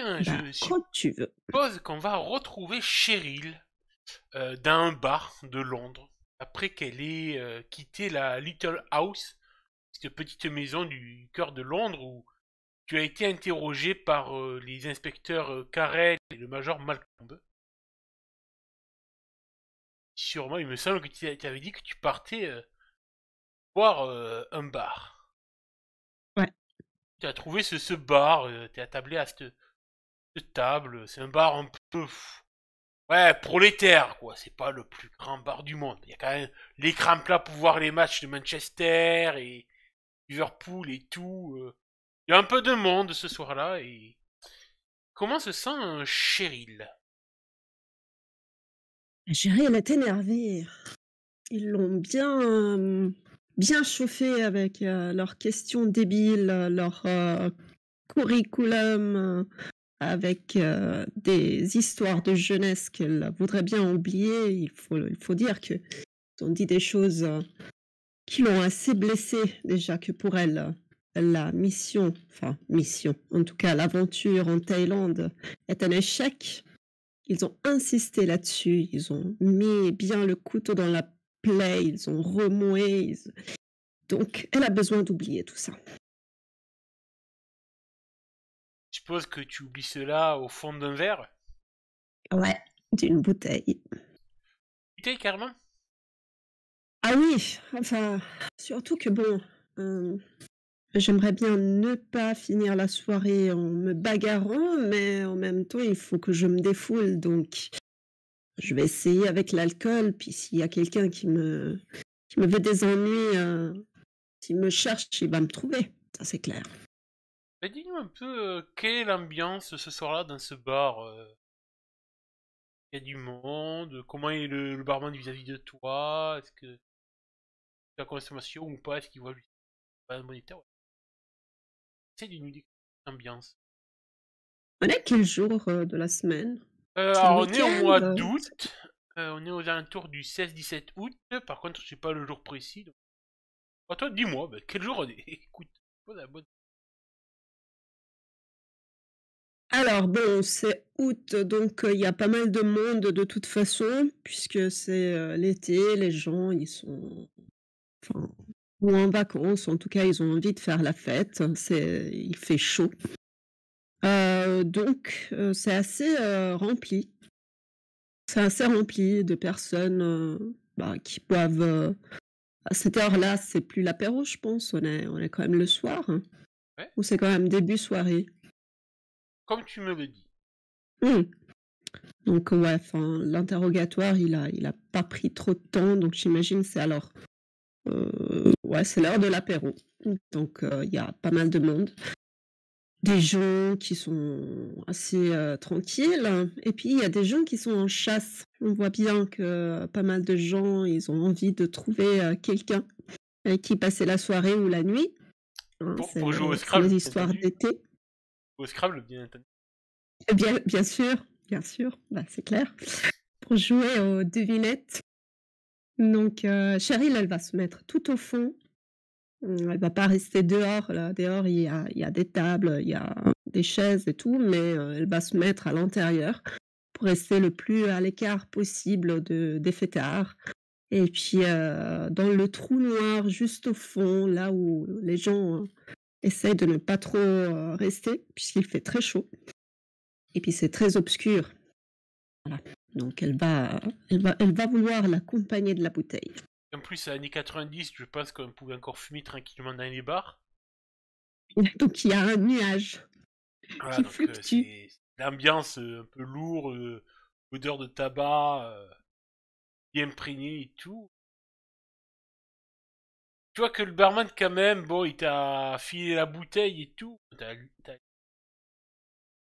Bien, Bah, je quand tu veux. suppose qu'on va retrouver Cheryl dans un bar de Londres après qu'elle ait quitté la Little House, cette petite maison du cœur de Londres où tu as été interrogé par les inspecteurs Carell et le major Malcolm. Sûrement, il me semble que tu avais dit que tu partais voir un bar. Ouais. Tu as trouvé ce bar, tu es attablé à cette table. C'est un bar un peu, ouais, prolétaire, quoi. C'est pas le plus grand bar du monde. Il y a quand même l'écran plat pour voir les matchs de Manchester et Liverpool et tout. Il y a un peu de monde ce soir-là. Et comment se sent Cheryl? Chérie, elle est énervée. Ils l'ont bien chauffé avec leurs questions débiles, leur curriculum, avec des histoires de jeunesse qu'elle voudrait bien oublier. Il faut dire qu'ils ont dit des choses qui l'ont assez blessée déjà, que pour elle, la mission, en tout cas l'aventure en Thaïlande est un échec. Ils ont insisté là-dessus, ils ont mis bien le couteau dans la plaie, ils ont remué. Donc, elle a besoin d'oublier tout ça. Je suppose que tu oublies cela au fond d'un verre. Ouais, d'une bouteille. Bouteille carrément. Ah oui, enfin, surtout que bon, euh, j'aimerais bien ne pas finir la soirée en me bagarrant, mais en même temps, il faut que je me défoule, donc je vais essayer avec l'alcool, puis s'il y a quelqu'un qui me veut des ennuis, s'il me cherche, il va me trouver, ça c'est clair. Mais dis-nous un peu quelle est l'ambiance ce soir-là dans ce bar. Il y a du monde. Comment est le barman vis-à-vis de toi? Est-ce que la consommation ou pas? Est-ce qu'il voit lui pas un moniteur? Ouais. C'est d'une ambiance. On est quel jour de la semaine? C'est le Alors on est au week-end? mois d'août. On est aux alentours du 16-17 août. Par contre, je sais pas le jour précis. Donc... Ah, toi, dis-moi, bah, quel jour on est? Écoute, bonne, bonne. Alors bon, c'est août, donc il y a pas mal de monde de toute façon, puisque c'est l'été, les gens, ils sont enfin, ou en vacances, en tout cas, ils ont envie de faire la fête, il fait chaud. Donc c'est assez rempli. C'est assez rempli de personnes bah, qui boivent. À cette heure-là, c'est plus l'apéro, je pense, on est quand même le soir, hein, Ouais, ou c'est quand même début soirée. comme tu me le dis. Mmh. Donc ouais, enfin, l'interrogatoire, il a pas pris trop de temps, donc j'imagine c'est alors, ouais, c'est l'heure de l'apéro. Donc il y a pas mal de monde. Des gens qui sont assez tranquilles, et puis il y a des gens qui sont en chasse. On voit bien que pas mal de gens, ils ont envie de trouver quelqu'un avec qui passer la soirée ou la nuit. Hein, Pour jouer au c'est les Scrabble, bien histoires entendu. d'été. Au Scrabble, bien entendu. Bien sûr, bah, c'est clair. Pour jouer aux devinettes. Donc, Cheryl, elle va se mettre tout au fond. Elle va pas rester dehors. Là. Dehors, il y a des tables, il y a des chaises et tout, mais elle va se mettre à l'intérieur pour rester le plus à l'écart possible des fêtards. Et puis, dans le trou noir, juste au fond, là où les gens essayent de ne pas trop rester, puisqu'il fait très chaud. Et puis, c'est très obscur. Voilà. Donc, elle va vouloir l'accompagner de la bouteille. En plus, à l'année 90, je pense qu'on pouvait encore fumer tranquillement dans les bars. Donc, il y a un nuage Voilà, qui donc fluctue. c'est l'ambiance un peu lourde, odeur de tabac, bien imprégnée et tout. Tu vois que le barman, quand même, bon, il t'a filé la bouteille et tout. T'as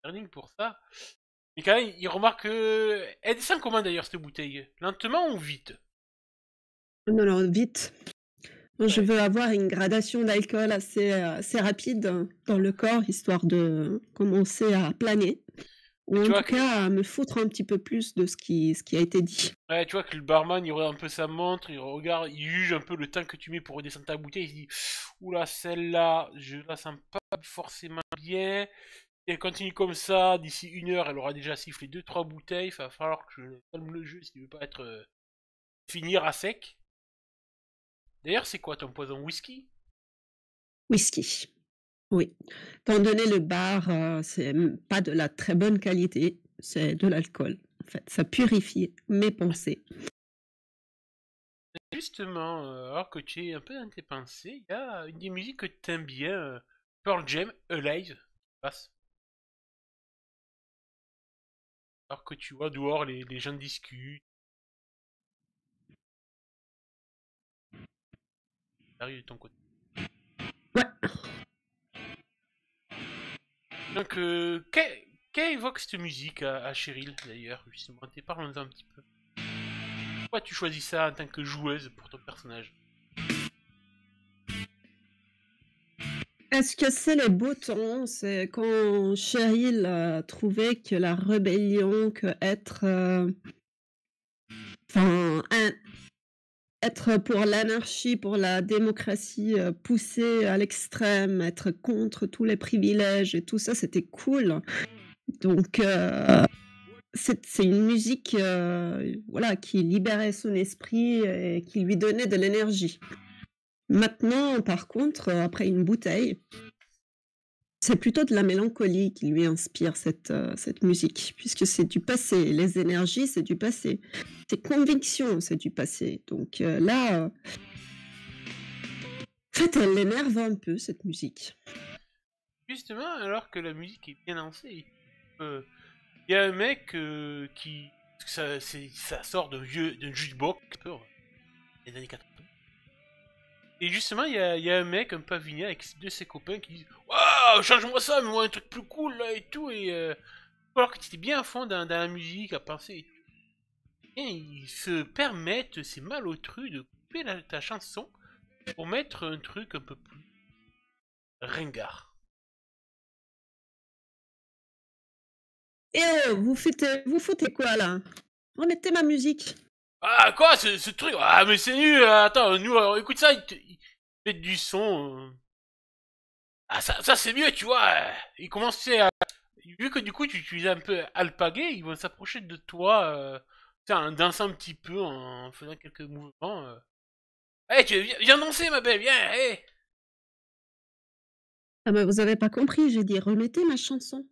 learning pour ça. Mais quand même, il remarque que... Elle descend comment d'ailleurs, cette bouteille? Lentement ou vite? Non, non, vite. Je Ouais. veux avoir une gradation d'alcool assez rapide dans le corps, histoire de commencer à planer, ou Et tu en vois tout que... cas à me foutre un petit peu plus de ce qui a été dit. Ouais, tu vois que le barman, il regarde un peu sa montre, il regarde, il juge un peu le temps que tu mets pour redescendre ta bouteille, il se dit, oula, celle-là, je la sens pas forcément bien. elle continue comme ça, d'ici 1 heure, elle aura déjà sifflé 2-3 bouteilles. Il va falloir que je calme le jeu s'il veut pas être finir à sec. D'ailleurs, c'est quoi ton poison whisky? Whisky. Oui. Étant donné le bar, c'est pas de la très bonne qualité, c'est de l'alcool, en fait. Ça purifie mes pensées. Justement, alors que tu es un peu dans tes pensées, il y a une des musiques que tu aimes bien, Pearl Jam, Alive, qui passe. Alors que tu vois dehors, les gens discutent, arrive de ton côté. Ouais. Donc, évoque cette musique à Cheryl, d'ailleurs, justement? Parlons-en un petit peu. Pourquoi tu choisis ça en tant que joueuse pour ton personnage? Est-ce que c'est les beaux temps? C'est quand Cheryl trouvait que la rébellion, que être, enfin, être pour l'anarchie, pour la démocratie poussée à l'extrême, être contre tous les privilèges et tout ça, c'était cool. Donc, c'est une musique voilà, qui libérait son esprit et qui lui donnait de l'énergie. Maintenant, par contre, après une bouteille, c'est plutôt de la mélancolie qui lui inspire cette musique, puisque c'est du passé. Les énergies, c'est du passé. Ses convictions, c'est du passé. Donc là, en fait, elle l'énerve un peu, cette musique. Justement, alors que la musique est bien lancée, il y a un mec qui... ça sort d'un jukebox, des années 80. Et justement, il y a un mec, un pavillon avec deux de ses copains qui disent waouh, change-moi ça, mets-moi un truc plus cool là et tout. Et alors que tu étais bien à fond dans la musique, à penser et tout. Et ils se permettent, ces malotrus, de couper ta chanson pour mettre un truc un peu plus ringard. Et vous foutez quoi là? Remettez ma musique. Ah, quoi, ce truc? Ah, mais c'est nul! Attends, nous, alors, écoute ça, il met du son. Ah, ça c'est mieux, tu vois. Ils commençaient à. Vu que du coup, tu utilisais un peu alpagué, ils vont s'approcher de toi, tu sais, en dansant un petit peu, en faisant quelques mouvements. Hey, viens danser, ma belle, viens, hey! Ah mais vous avez pas compris, j'ai dit remettez ma chanson.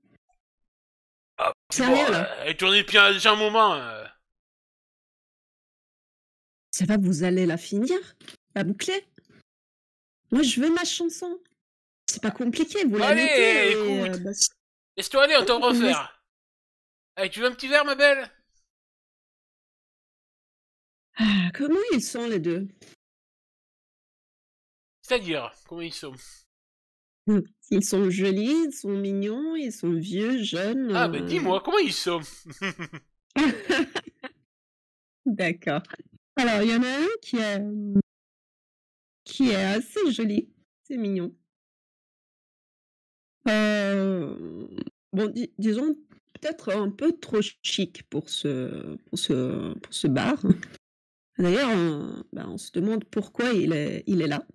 Ah, c'est bon, Sérieux là? tournez depuis déjà un moment. Ça va, vous allez la finir? La boucler? Moi, je veux ma chanson. C'est pas compliqué, vous la mettez Allez, et écoute, bah, laisse-toi aller, on t'en vous me laissez. refaire. Hey, tu veux un petit verre, ma belle? Ah, comment ils sont les deux? C'est-à-dire, comment ils sont? Ils sont jolis, ils sont mignons, ils sont vieux, jeunes. Ah, ben dis-moi, comment ils sont? D'accord. Alors, il y en a un qui est assez joli, c'est mignon. Bon, disons peut-être un peu trop chic pour ce bar. D'ailleurs, on se demande pourquoi il est là.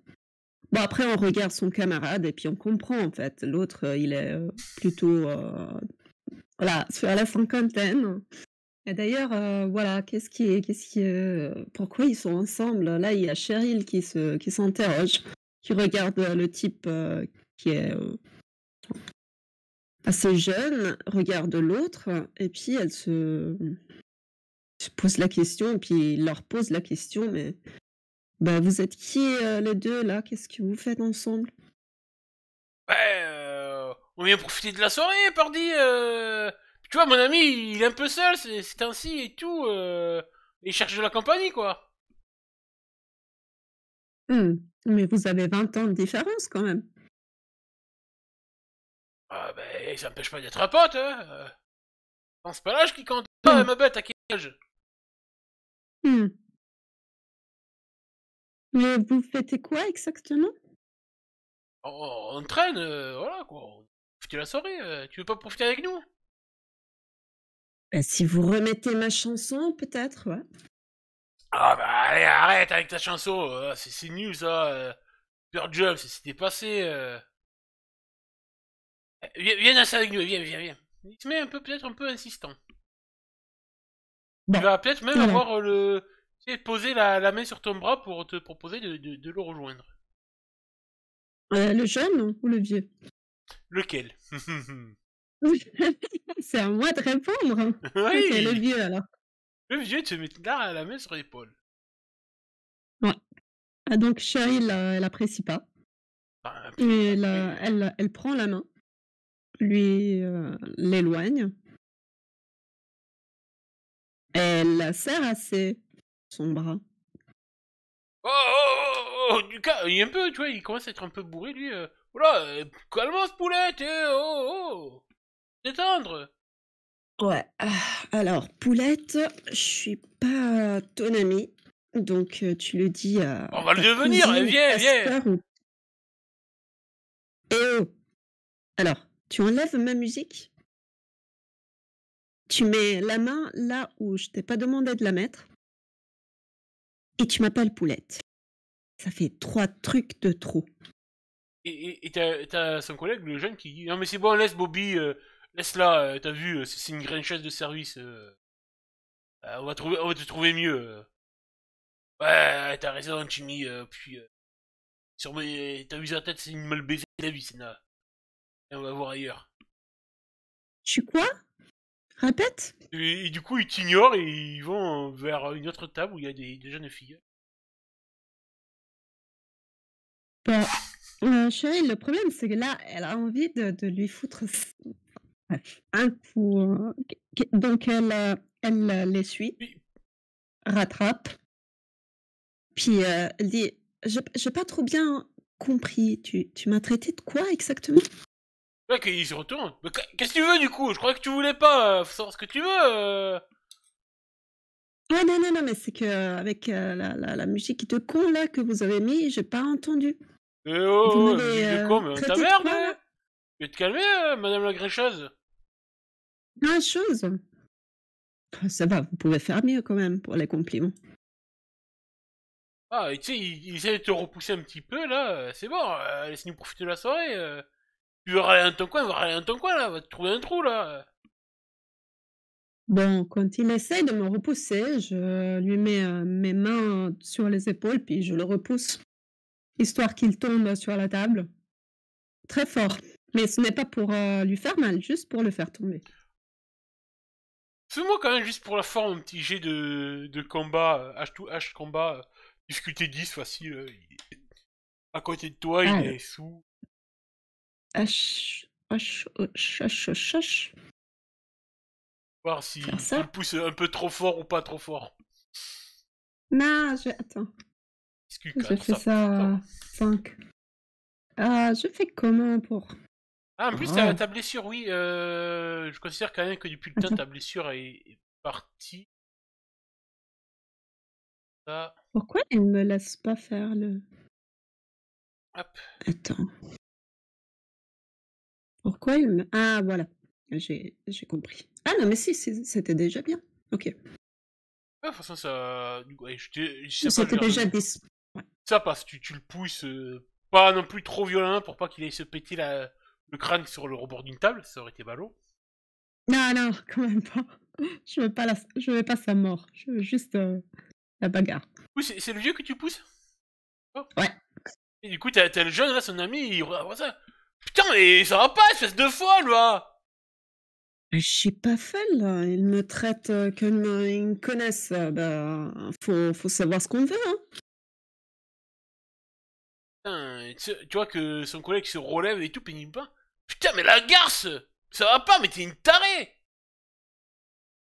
Bon, après, on regarde son camarade et puis on comprend, en fait. L'autre, il est plutôt, voilà, sur la cinquantaine. Et d'ailleurs, voilà, pourquoi ils sont ensemble? Là, il y a Cheryl qui s'interroge, qui regarde le type qui est assez jeune, regarde l'autre, et puis elle se pose la question, et puis il leur pose la question, mais bah, vous êtes qui les deux là? Qu'est-ce que vous faites ensemble? Ouais, on vient profiter de la soirée, pardi. Tu vois, mon ami, il est un peu seul ces temps-ci et tout. Il cherche de la compagnie, quoi. Mais vous avez 20 ans de différence quand même. Ah, ben, ça empêche pas d'être un pote, hein. Non, c'est pas l'âge qui compte. Ah, Hmm. ma bête, à quel âge? Hmm. Mais vous faites quoi exactement? On traîne, voilà, quoi. On profite de la soirée. Tu veux pas profiter avec nous? Bah, si vous remettez ma chanson, peut-être, ouais. Ah, bah, allez, arrête avec ta chanson. C'est nul, ça. Pearl Jam, c'est dépassé. Viens danser avec nous, viens. Il se met peut-être un peu insistant. Tu Bon, vas peut-être même voilà. avoir tu sais, poser la main sur ton bras pour te proposer de le rejoindre. Le jeune ou le vieux? Lequel? C'est à moi de répondre. Ok, le Oui! vieux alors. Le vieux te met là la main sur l'épaule. Ouais. Ah, donc Cheryl, elle apprécie pas. Enfin, puis Et après, elle prend la main, lui l'éloigne, elle la serre assez son bras. Lucas, il est un peu, tu vois, il commence à être un peu bourré, lui. Voilà, calme-toi, ce poulette, détendre. Ouais. Alors, Poulette, je suis pas ton amie, donc tu le dis à On va le ta devenir, cousine ou viens, ta viens. sœur ou... Eh oh! Alors, tu enlèves ma musique, tu mets la main là où je t'ai pas demandé de la mettre et tu m'appelles Poulette. Ça fait 3 trucs de trop. Et t'as son collègue, le jeune, qui dit, non mais c'est bon, laisse Bobby, laisse-la, t'as vu, c'est une chaise de service, on va te trouver mieux. Ouais, t'as raison, Jimmy, puis, t'as vu sa tête, c'est une mal baisée la vie, c'est na. Et on va voir ailleurs. Je suis quoi? Répète? Et du coup, ils t'ignorent et ils vont vers une autre table où il y a des jeunes filles. Bon, chérie, le problème, c'est que là, elle a envie de lui foutre bref, un coup, donc elle l'essuie, Puis, rattrape, puis elle dit: «J'ai pas trop bien compris, tu m'as traité de quoi exactement?» là, qu'ils se retournent. Mais qu'est-ce que tu veux du coup? Je croyais que tu voulais pas, faut savoir ce que tu veux. «Ah non, non, non, mais c'est qu'avec, la musique de con là que vous avez mis, j'ai pas entendu. Vous m'avez, Musique de con, mais on traité de t'emmerde, quoi là?» hein. Tu vas te calmer, madame la grécheuse. «Ah chose! Ça va, vous pouvez faire mieux quand même pour les compliments.» Ah, et tu sais, il essaie de te repousser un petit peu, là, c'est bon, laisse-nous profiter de la soirée. Tu veux râler dans ton coin, va râler dans ton coin, là, va te trouver un trou, là. Bon, quand il essaie de me repousser, je lui mets, mes mains sur les épaules, puis je le repousse, histoire qu'il tombe sur la table, très fort. Mais ce n'est pas pour, lui faire mal, juste pour le faire tomber. Fais-moi quand même, juste pour la forme, un petit jet de combat, H2H combat, difficulté 10, facile. À côté de toi, il Alors, est sous. H H H H H H, Voir faire s'il ça? pousse un peu trop fort ou pas trop fort. Non, je attends, je SQ4, fais ça ça va. à 5. Ah, je fais comment pour... Ah, en plus, Oh, ta blessure, oui, je considère quand même que depuis le temps, attends, ta blessure est partie. Ça, pourquoi il me laisse pas faire le... hop. Attends, pourquoi il me... Ah voilà, j'ai compris. Ah non, mais si, c'était déjà bien. OK. Ouais, de toute façon, ça. Ouais, je sais pas, je C'était vais déjà revenir. 10. Ouais. Ça passe, tu le pousses pas non plus trop violemment pour pas qu'il aille se péter le crâne sur le rebord d'une table, ça aurait été ballot. Non, non, quand même pas. Je veux pas sa mort. Je veux juste la bagarre. Oui, c'est le vieux que tu pousses. Oh. Ouais. Et du coup, t'as le jeune là, son ami, il regarde ça. Putain, mais ça va pas, espèce de folle, là! J'ai pas fait là. Ils me traitent comme ils me connaissent. Bah, faut savoir ce qu'on veut, hein. Putain, et tu vois que son collègue se relève et tout, pénible. Putain, mais la garce! Ça va pas, mais t'es une tarée!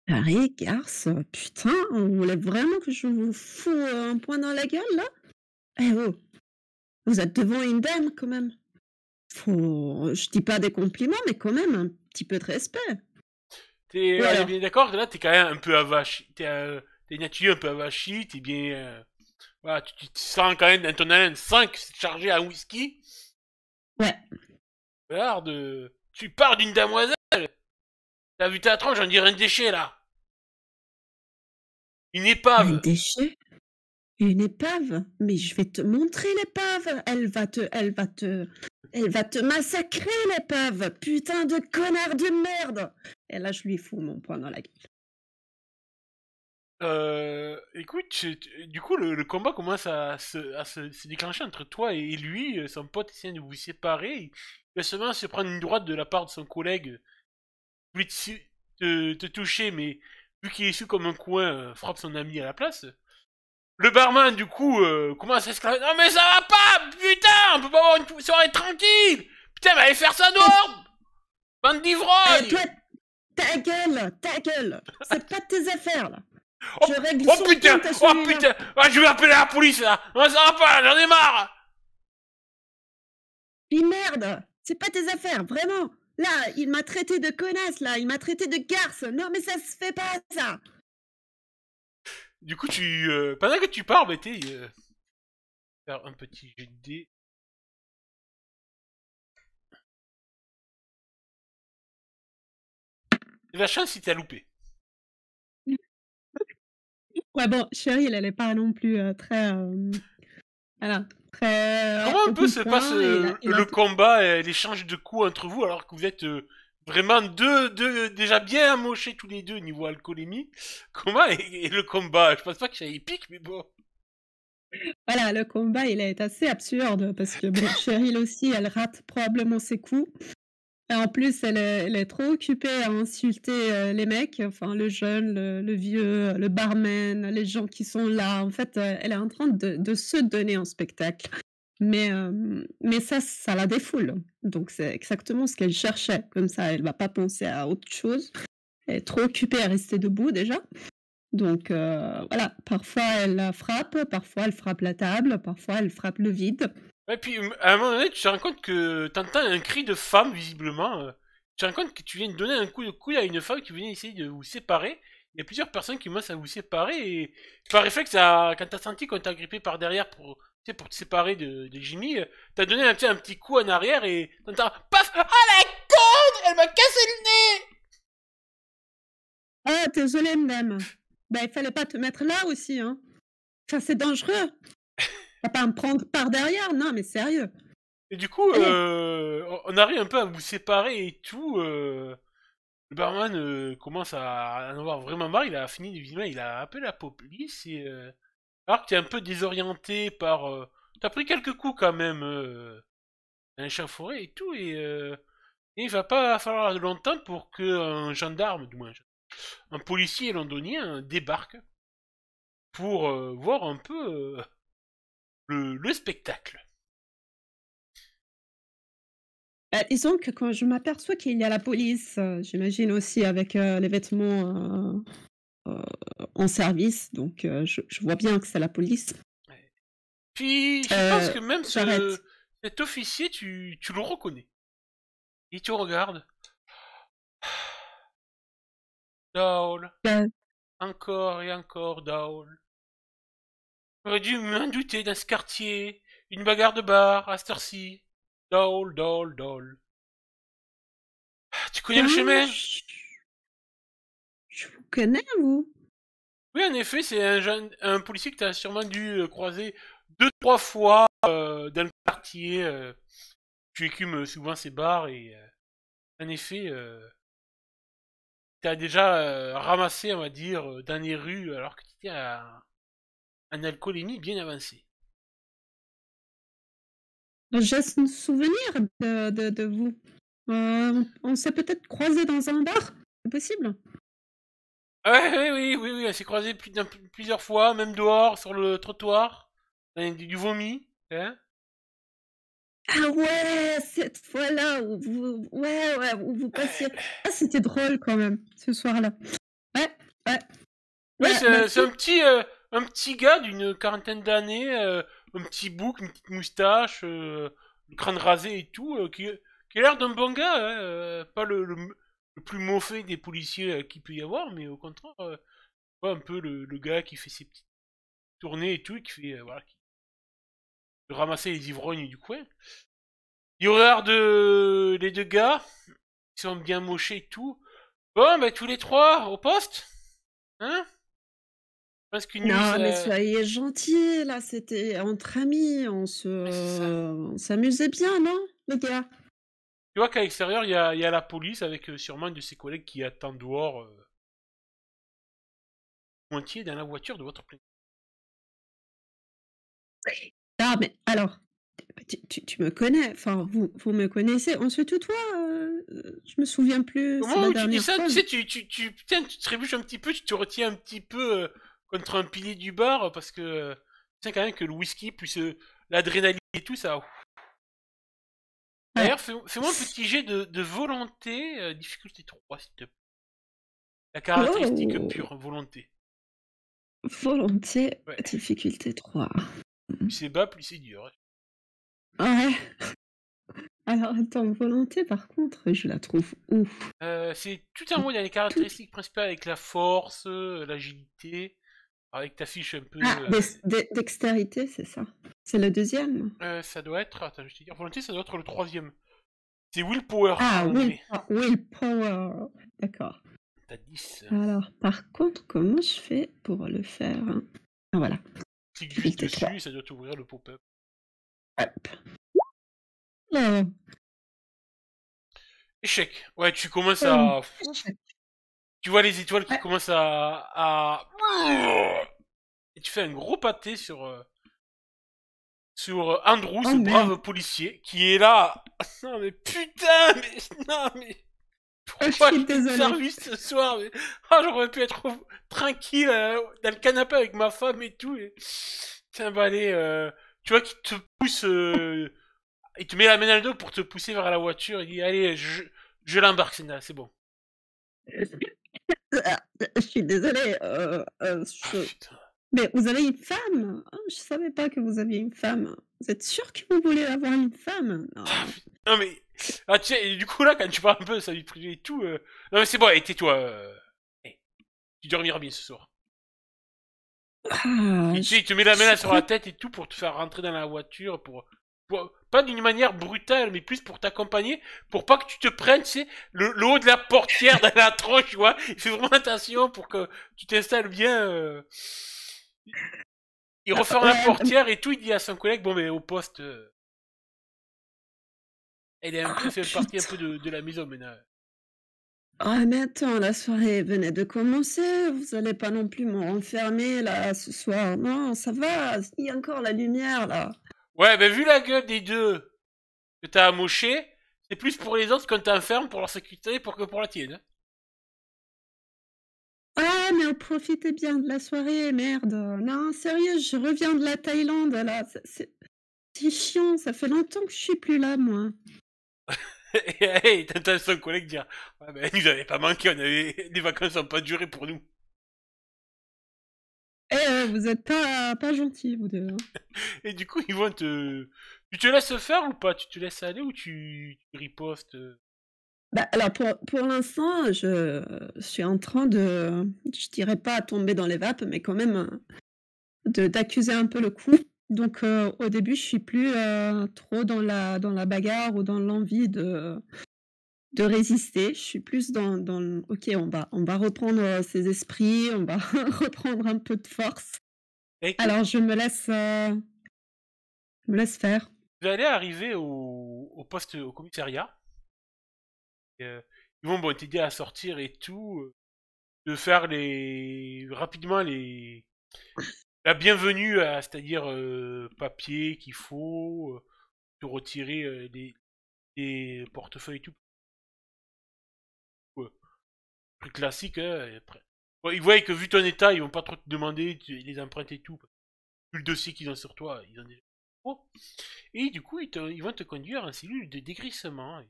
Harry, garce, putain, vous voulez vraiment que je vous fous un poing dans la gueule là? Eh oh, vous êtes devant une dame quand même. Je dis pas des compliments, mais quand même un petit peu de respect. Ou On est alors, bien d'accord que là, t'es quand même un peu avachi. T'es une attitude un peu avachie, t'es bien. Voilà, tu te sens quand même dans ton haleine 5 chargé à whisky. ouais, Regarde, tu pars d'une damoiselle. T'as vu ta tronche, on dirait un déchet là. Une un épave. déchet. Une épave? Mais je vais te montrer l'épave. Elle va te Elle va te massacrer, l'épave! Putain de connard de merde! Et là, je lui fous mon poing dans la gueule. Écoute, du coup, le combat commence à se déclencher entre toi et lui. Son pote essaie de vous séparer. Il va seulement se prendre une droite de la part de son collègue. Il voulait te toucher, mais vu qu'il est su comme un coin, frappe son ami à la place. Le barman, du coup, commence à exclamer: Non, mais ça va pas! Putain, on peut pas avoir une soirée tranquille! Putain, mais allez faire ça dehors! Bande d'ivrognes! Toi, ta gueule! C'est pas de tes affaires, là! Oh, Je règle oh son putain! compte à Oh celui-là! putain! Ah, je vais appeler la police là! Non, ça va pas, j'en ai marre! Puis merde! C'est pas tes affaires, vraiment! Là, il m'a traité de connasse, là! Il m'a traité de garce! Non, mais ça se fait pas, ça! Du coup, pendant que tu pars, t'es faire un petit jet de dés. De la chance si t'as loupé. Ouais, bon, Cheryl, elle est pas non plus très. Voilà, très. Comment un Au peu bout de se point, passe il a le combat et l'échange de coups entre vous alors que vous êtes vraiment deux déjà bien amochés tous les deux niveau alcoolémie? Comment est le combat? Je pense pas que c'est épique, mais bon. Voilà, le combat, il est assez absurde parce que bon, Cheryl aussi, elle rate probablement ses coups. Et en plus, elle est trop occupée à insulter les mecs, enfin le jeune, le vieux, le barman, les gens qui sont là. En fait, elle est en train de se donner en spectacle. Mais ça la défoule. Donc c'est exactement ce qu'elle cherchait. Comme ça, elle va pas penser à autre chose. Elle est trop occupée à rester debout déjà. Donc voilà, parfois elle la frappe, parfois elle frappe la table, parfois elle frappe le vide. Et puis à un moment donné, tu te rends compte que t'entends un cri de femme visiblement. Tu te rends compte que tu viens de donner un coup de coude à une femme qui venait essayer de vous séparer. Il y a plusieurs personnes qui commencent à vous séparer et par réflexe, quand t'as senti qu'on t'a grippé par derrière pour te séparer de Jimmy, t'as donné un petit coup en arrière et t'entends paf! Ah la conne! Elle m'a cassé le nez! Ah, désolée, madame. Bah, il fallait pas te mettre là aussi, hein. Enfin, c'est dangereux. Va pas me prendre par derrière, non, mais sérieux. Et du coup, Allez. on arrive un peu à vous séparer et tout. Le barman commence à en avoir vraiment marre. Il a fini, visiblement, il a appelé la police. Et, alors que t'es un peu désorienté par. T'as pris quelques coups quand même dans l'échauffourée et tout. Et il va pas falloir longtemps pour qu'un gendarme, du moins un policier londonien, débarque pour voir un peu le spectacle. Disons que quand je m'aperçois qu'il y a la police, j'imagine aussi avec les vêtements en service, donc je vois bien que c'est la police. Puis, je pense que même J'arrête. cet officier, tu le reconnais. Et tu regardes. Daoul. Euh, Encore et encore, Daoul. J'aurais dû m'en douter dans ce quartier. Une bagarre de bar, à cette heure-ci. Daoul, Daoul, Daoul. Tu connais le Tiens, chemin? je vous connais, vous? Oui, en effet, c'est un policier que tu as sûrement dû croiser deux, trois fois dans le quartier. Tu écumes souvent ces bars et en effet, tu as déjà ramassé, on va dire, dans les rues alors que tu étais en alcoolémie bien avancée. J'ai un souvenir de vous. On s'est peut-être croisés dans un bar, c'est possible? Ouais, oui, on s'est croisés plusieurs fois, même dehors, sur le trottoir, dans du vomi, hein. Ah ouais, cette fois-là où vous ouais, où vous passiez ah c'était drôle quand même, ce soir-là. Ouais, ouais, Ouais, ouais, c'est un petit gars d'une quarantaine d'années, un petit bouc, une petite moustache, le crâne rasé et tout, qui a l'air d'un bon gars, hein, pas le plus mauvais des policiers qu'il peut y avoir, mais au contraire, ouais, un peu le gars qui fait ses petites tournées et tout, et qui fait, voilà, qui peut ramasser les ivrognes du coin. Il regarde les deux gars, qui sont bien mochés et tout. Bon, ben tous les trois, au poste, hein? Je pense qu'une nuit, non, mais ça... soyez gentils là, c'était entre amis, Ouais, c'est ça. on s'amusait bien, non? les gars. Tu vois qu'à l'extérieur, il y a la police avec sûrement un de ses collègues qui attend dehors, entier dans la voiture de votre plaisir. Ah, mais alors, tu me connais, enfin, vous me connaissez, on se tutoie, je me souviens plus, Au c'est moment la où tu dis dernière ça, fois. tu sais, putain, tu te trébuches un petit peu, tu te retiens un petit peu contre un pilier du bar parce que tu sais quand même que le whisky plus l'adrénaline et tout ça. Ouais. D'ailleurs, fais-moi un petit jet de volonté, difficulté 3, s'il te plaît. La caractéristique Oh! pure, volonté. Volontiers, Ouais. difficulté 3. Plus c'est bas, plus c'est dur. Ouais. Alors attends, volonté par contre, je la trouve où? C'est tout en haut, il y a les Tout caractéristiques principales avec la force, l'agilité, avec ta fiche un peu. ah, dextérité, c'est ça? C'est le deuxième. Ça doit être. Attends, je vais te dire. Volonté, ça doit être le troisième. C'est willpower Ah, en anglais. willpower. D'accord. T'as 10. Alors par contre, comment je fais pour le faire? Ah voilà, Clique juste difficulté dessus 3. et ça doit t'ouvrir le pop-up. Hop. Oh, Échec. Ouais, tu commences oh, à. échec. Tu vois les étoiles qui Ouais. commencent à. Et tu fais un gros pâté sur Andrew, Oh ce merde. brave policier, qui est là. Non mais putain, mais. Non mais. Oh, je Pourquoi suis je fais de désolée. service ce soir mais... Ah, j'aurais pu être tranquille dans le canapé avec ma femme et tout. Et... Tiens, bah allez, tu vois, qui te pousse. Il te met la main dans le dos pour te pousser vers la voiture. Il dit allez, je l'embarque, c'est bon. Je suis désolée. Ah putain. Mais vous avez une femme? Ah, je savais pas que vous aviez une femme. Vous êtes sûr que vous voulez avoir une femme? Ah, Non. putain. Non mais. Ah, tu sais, et du coup là, quand tu parles un peu de sa vie privée et tout. Non mais c'est bon, allez, tais-toi. Hey, tu dormiras bien ce soir. Ah, Et tu sais, il te met la main là je sur la crois. tête et tout pour te faire rentrer dans la voiture, pas d'une manière brutale, mais plus pour t'accompagner, pour pas que tu te prennes, tu sais, le haut de la portière dans la tronche, tu vois. Il fait vraiment attention pour que tu t'installes bien. Il referme la Ouais. portière et tout, il dit à son collègue, bon, mais au poste, elle Ah fait partie un peu putain. de la maison maintenant. Ah mais attends, la soirée venait de commencer. Vous allez pas non plus me renfermer là ce soir. Non, ça va. Il y a encore la lumière là. Ouais, ben vu la gueule des deux que t'as amoché, c'est plus pour les autres qu'on t'enferme pour leur sécurité pour que pour la tienne. Hein. Ah mais profitez bien de la soirée, merde. Non, sérieux, je reviens de la Thaïlande là. C'est chiant. Ça fait longtemps que je suis plus là, moi. Et t'entends son collègue dire ouais, ben, ils avaient pas manqué, on avait des vacances n'ont pas duré pour nous. Vous êtes pas gentils, vous deux. Hein. Et du coup, ils vont te. Tu te laisses faire ou pas? Tu te laisses aller ou tu ripostes? Bah, alors pour l'instant, je suis en train de, je dirais pas tomber dans les vapes, mais quand même, d'accuser un peu le coup. Donc, au début, je suis plus, trop dans la bagarre ou dans l'envie de résister. Je suis plus dans le: «OK, on va reprendre, ses esprits, on va reprendre un peu de force». Bah, écoute, Alors je me laisse faire. vous allez arriver au poste, au commissariat. Et, ils vont bon, t'aider à sortir et tout. De faire rapidement la bienvenue, c'est-à-dire papier qu'il faut, de retirer des portefeuilles et tout. Ouais. Truc classique, hein, et après. Bon, ils voient que vu ton état, ils vont pas trop te demander les empreintes et tout. Vu le dossier qu'ils ont sur toi, ils ont déjà. Oh. Et du coup, ils vont te conduire en cellule de dégraissement.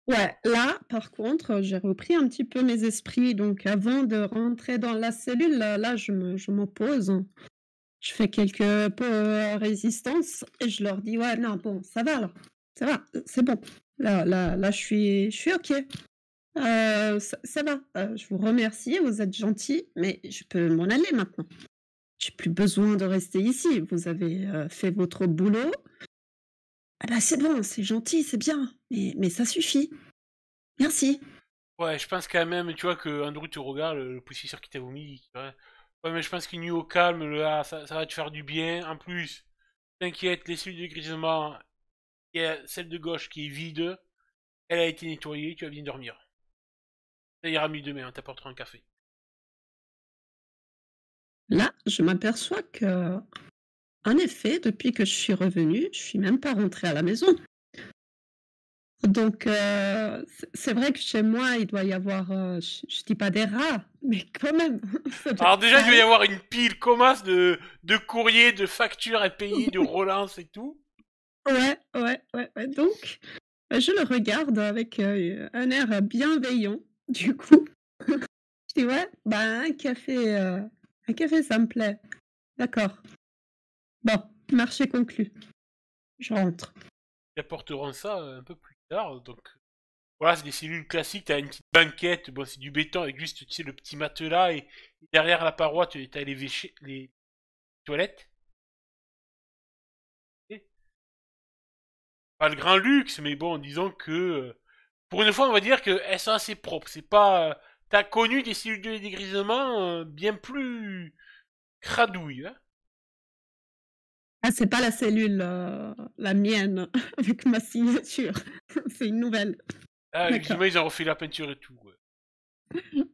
Ouais, là, par contre, j'ai repris un petit peu mes esprits, donc avant de rentrer dans la cellule, là, je m'oppose. Je fais quelques peu, résistance et je leur dis: «Ouais, non, bon, ça va là, ça va, c'est bon. Là, je suis OK. Ça va, je vous remercie, vous êtes gentils, mais je peux m'en aller maintenant. J'ai plus besoin de rester ici. Vous avez, fait votre boulot. Ah bah, c'est bon, c'est gentil, c'est bien, mais ça suffit. Merci». Ouais, je pense quand même, tu vois, que Andrew te regarde, le policier sur qui t'a vomi. Ouais. Ouais, mais je pense qu'une nuit au calme, là, ça va te faire du bien. En plus, t'inquiète, les cellules de grisement, Il y a celle de gauche qui est vide, elle a été nettoyée, tu vas bien dormir. Ça ira mieux demain, on t'apportera un café. Là, je m'aperçois que, en effet, depuis que je suis revenue, je suis même pas rentrée à la maison. Donc, c'est vrai que chez moi, il doit y avoir, je dis pas des rats, mais quand même, Alors déjà, il ça doit y avoir une pile commasse de courriers, de factures à payer, de relances et tout. ouais, ouais, ouais, ouais, donc je le regarde avec, un air bienveillant, du coup. Je dis: «Ouais, bah, un café, ça me plaît. D'accord. Bon, marché conclu. Je rentre». Ils apporteront ça un peu plus tard, donc voilà, c'est des cellules classiques, t'as une petite banquette, bon c'est du béton avec juste tu sais, le petit matelas et derrière la paroi t'as les toilettes. Pas le grand luxe, mais bon, disons que pour une fois on va dire qu'elles sont assez propres. C'est pas... T'as connu des cellules de dégrisement bien plus cradouilles. Hein. Ah, c'est pas la cellule, la mienne avec ma signature. C'est une nouvelle. Ah, D'accord. effectivement, ils ont refait la peinture et tout. Ouais.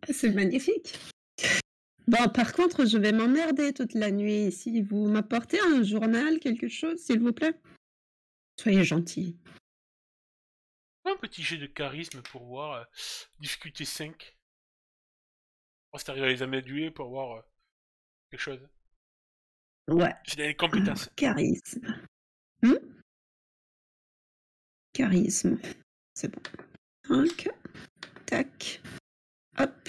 Ah, c'est magnifique. Bon, par contre, je vais m'emmerder toute la nuit. Si vous m'apportez un journal, quelque chose, s'il vous plaît? Soyez gentil. Un petit jet de charisme pour voir difficulté 5. Voir si t'arrives à les amadouer pour voir quelque chose. Ouais. C'est des Alors, compétences. charisme. Mmh? Charisme. C'est bon. 5, tac, hop.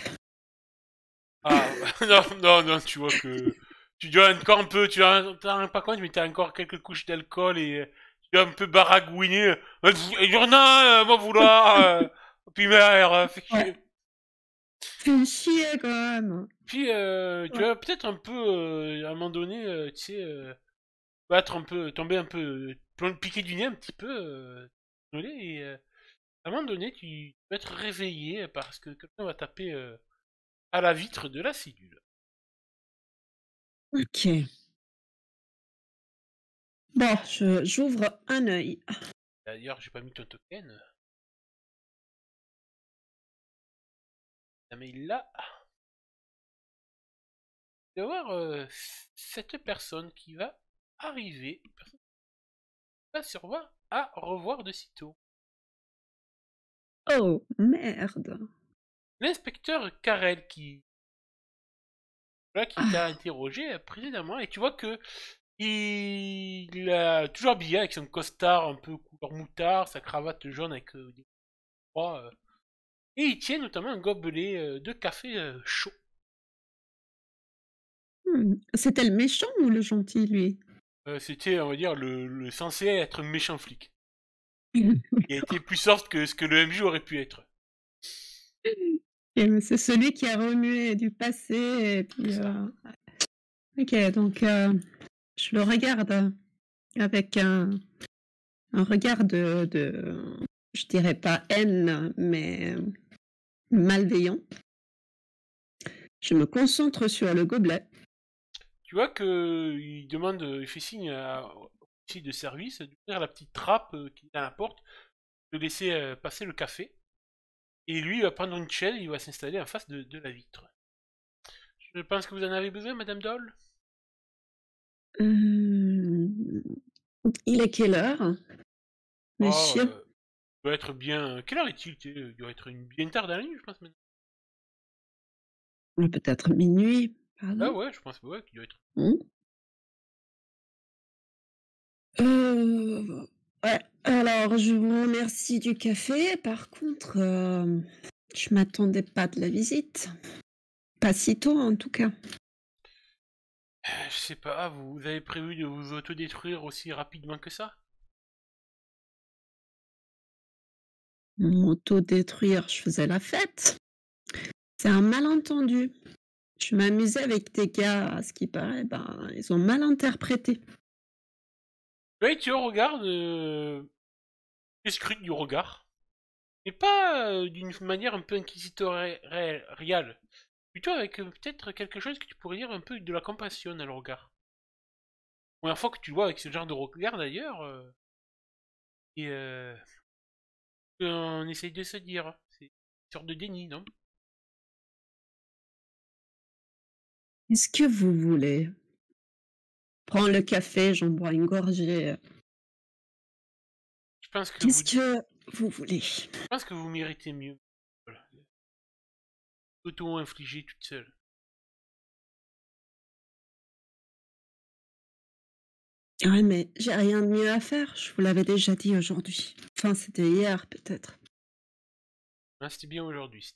Ah, non, non, non, tu vois que... Tu dois encore un peu... Tu t'en rends pas compte, mais t'as encore quelques couches d'alcool et... tu dois un peu baragouiner. Journal, va vouloir... puis mère, Ouais. Fais chier quand même. Puis tu Ouais. vas peut-être un peu, à un moment donné, tu sais, battre un peu, tomber un peu, piquer du nez un petit peu, désolé, et à un moment donné, tu vas être réveillé parce que quelqu'un va taper à la vitre de la cellule. OK. Bon, j'ouvre un œil. D'ailleurs, j'ai pas mis ton token. Ah, mais là, il va y avoir cette personne qui va arriver, personne qui va se revoir à revoir de sitôt. Oh, merde. L'inspecteur Carrel qui t'a Ah. interrogé précédemment et tu vois que il a toujours habillé avec son costard un peu couleur moutarde, sa cravate jaune avec des croix, et il tient notamment un gobelet de café chaud. Mmh. C'était le méchant ou le gentil, lui? C'était, on va dire, le censé être méchant flic. Il a été plus soft que ce que le MJ aurait pu être. Et c'est celui qui a remué du passé et C'est puis, ça. OK, donc je le regarde avec un regard de je dirais pas haine, mais malveillant. Je me concentre sur le gobelet. Tu vois que il demande, il fait signe au officier de service d'ouvrir la petite trappe qui est à la porte, de laisser passer le café. Et lui, il va prendre une chaise, il va s'installer en face de la vitre. Je pense que vous en avez besoin, Madame Doll. Mmh, il est quelle heure, Oh, monsieur? il doit être bien. Quelle heure est-il? Il doit être bien tard dans la nuit, je pense maintenant. Peut-être minuit, Ah pardon? ouais, je pense ouais, qu'il doit être. Mmh? Ouais, alors je vous remercie du café. Par contre, je m'attendais pas de la visite. Pas si tôt en tout cas. Je sais pas, vous avez prévu de vous autodétruire aussi rapidement que ça? M'auto-détruire, je faisais la fête. C'est un malentendu. Je m'amusais avec des gars, à ce qui paraît, ben, ils ont mal interprété. Oui, tu regardes, tu scrutes du regard. Mais pas d'une manière un peu inquisitoriale. Plutôt avec peut-être quelque chose que tu pourrais dire un peu de la compassion dans le regard. Première fois que tu le vois avec ce genre de regard d'ailleurs. Et on essaye de se dire. C'est une sorte de déni, non? Qu'est-ce que vous voulez? Prends le café, j'en bois une gorgée. Je pense que Qu'est-ce que vous voulez? je pense que vous méritez mieux. Voilà. Auto-infligé toute seule. Ouais, mais j'ai rien de mieux à faire, je vous l'avais déjà dit aujourd'hui. Enfin, c'était hier, peut-être. Hein, c'était bien aujourd'hui.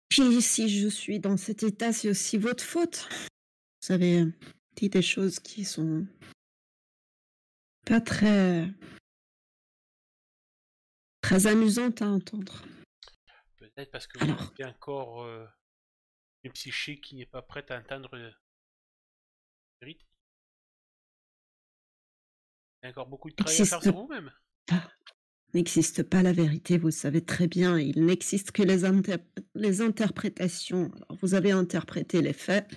Puis si je suis dans cet état, c'est aussi votre faute. Vous avez dit des choses qui sont pas très amusantes à entendre. Peut-être parce que vous Alors, avez encore une psyché qui n'est pas prête à entendre la vérité. Il y a encore beaucoup de travail à faire n'existe sur vous-même. pas, n'existe pas la vérité, vous le savez très bien. Il n'existe que les interprétations. Alors, vous avez interprété les faits.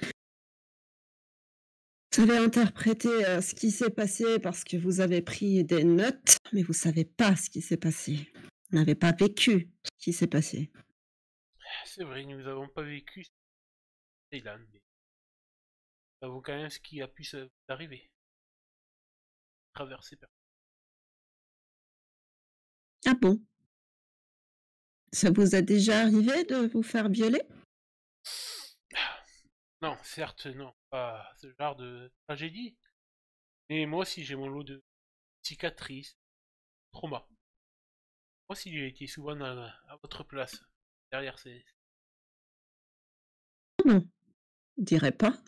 Vous avez interprété ce qui s'est passé parce que vous avez pris des notes, mais vous savez pas ce qui s'est passé. Vous n'avez pas vécu ce qui s'est passé. C'est vrai, nous n'avons pas vécu Thaïlande, mais nous savons quand même ce qui a pu arriver. Traverser. Ah bon? Ça vous a déjà arrivé de vous faire violer? Non, certes, non, pas ce genre de tragédie. Mais moi aussi, j'ai mon lot de cicatrices, traumas. Moi aussi, j'ai été souvent à votre place, derrière ces... Non, je dirais pas.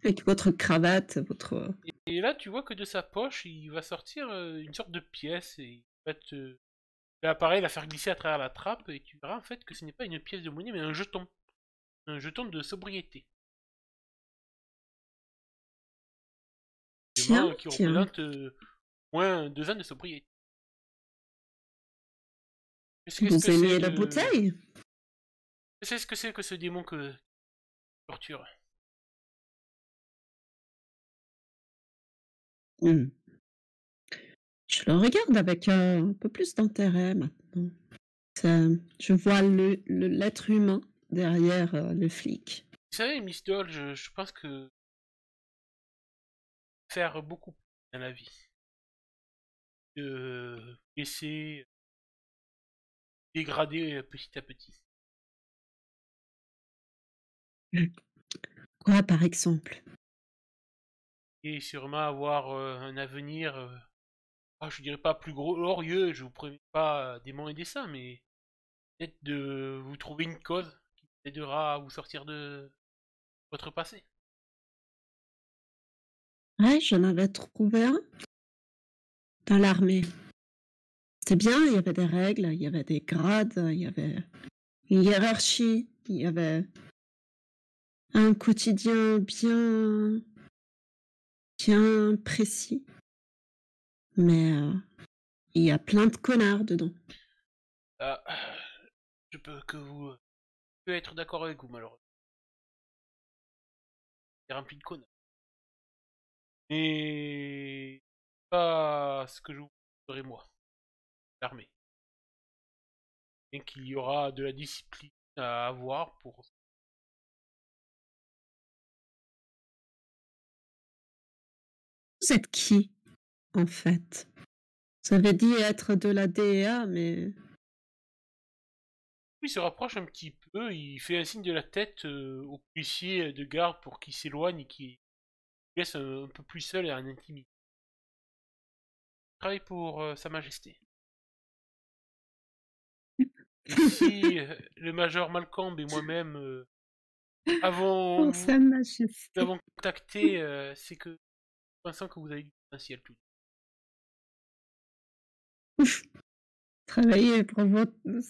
Avec votre cravate, votre... Et là, tu vois que de sa poche, il va sortir une sorte de pièce et il va te... L'appareil la faire glisser à travers la trappe et tu verras en fait que ce n'est pas une pièce de monnaie mais un jeton. Un jeton de sobriété. Tiens, Qui tiens. représente moins 2 ans de sobriété. Qu'est-ce Vous que c'est aimiez la de... bouteille? Qu'est-ce que c'est que ce démon que torture? Hmm. Je le regarde avec un peu plus d'intérêt maintenant. Je vois l'être humain derrière le flic. Vous savez, Miss Doll, je pense que faire beaucoup dans la vie. De laisser dégrader petit à petit. Quoi, par exemple? Et sûrement avoir un avenir, je dirais pas plus glorieux, je vous promets pas des monts et des saints, mais peut-être de vous trouver une cause qui vous aidera à vous sortir de votre passé. Ouais, j'en avais trouvé un dans l'armée. C'était bien, il y avait des règles, il y avait des grades, il y avait une hiérarchie, il y avait un quotidien bien précis. Mais il y a plein de connards dedans. Ah, je peux que vous peux être d'accord avec vous, malheureusement. C'est rempli de connards. Mais pas ce que je vous ferai moi, l'armée. Et qu'il y aura de la discipline à avoir pour... Vous êtes qui, en fait? Vous avez dit être de la DEA, mais... Il se rapproche un petit peu, il fait un signe de la tête au policier de garde pour qu'il s'éloigne et qu'il laisse un peu plus seul et en intimité. Il travaille pour Sa Majesté. Ici, le Major Malcolm et moi-même Oh, avons, Sa nous Majesté. avons contacté, c'est que nous pensons que vous avez du potentiel tout. Travailler pour votre... Vous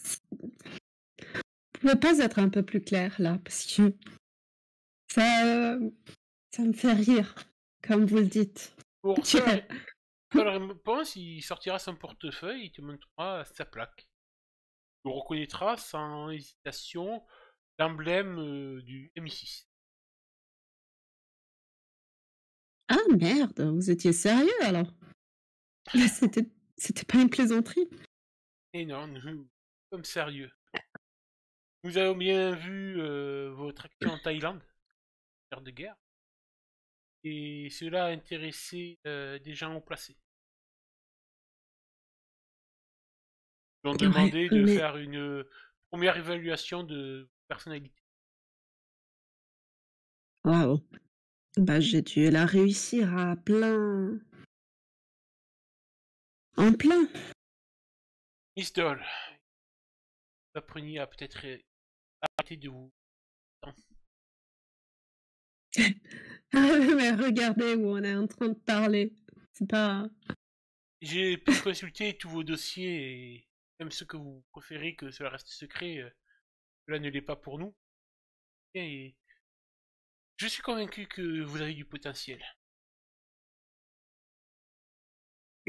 pouvez pas être un peu plus clair, là, parce que ça, ça me fait rire, comme vous le dites. Pour seule réponse, il sortira son portefeuille et il te montrera sa plaque. Tu reconnaîtras sans hésitation l'emblème du MI6. Ah merde, vous étiez sérieux alors? C'était c'était pas une plaisanterie? Et non, nous sommes sérieux. Nous avons bien vu votre action en Thaïlande, guerre de guerre, et cela a intéressé des gens haut placés. Ils ont Ouais, demandé de mais faire une première évaluation de personnalité. waouh, bah, j'ai dû la réussir à plein en plein. Miss Doll, vous appreniez à peut-être arrêter de vous... Ah mais regardez où on est en train de parler. C'est pas J'ai pu consulter tous vos dossiers et même ceux que vous préférez que cela reste secret, cela ne l'est pas pour nous. Et je suis convaincu que vous avez du potentiel.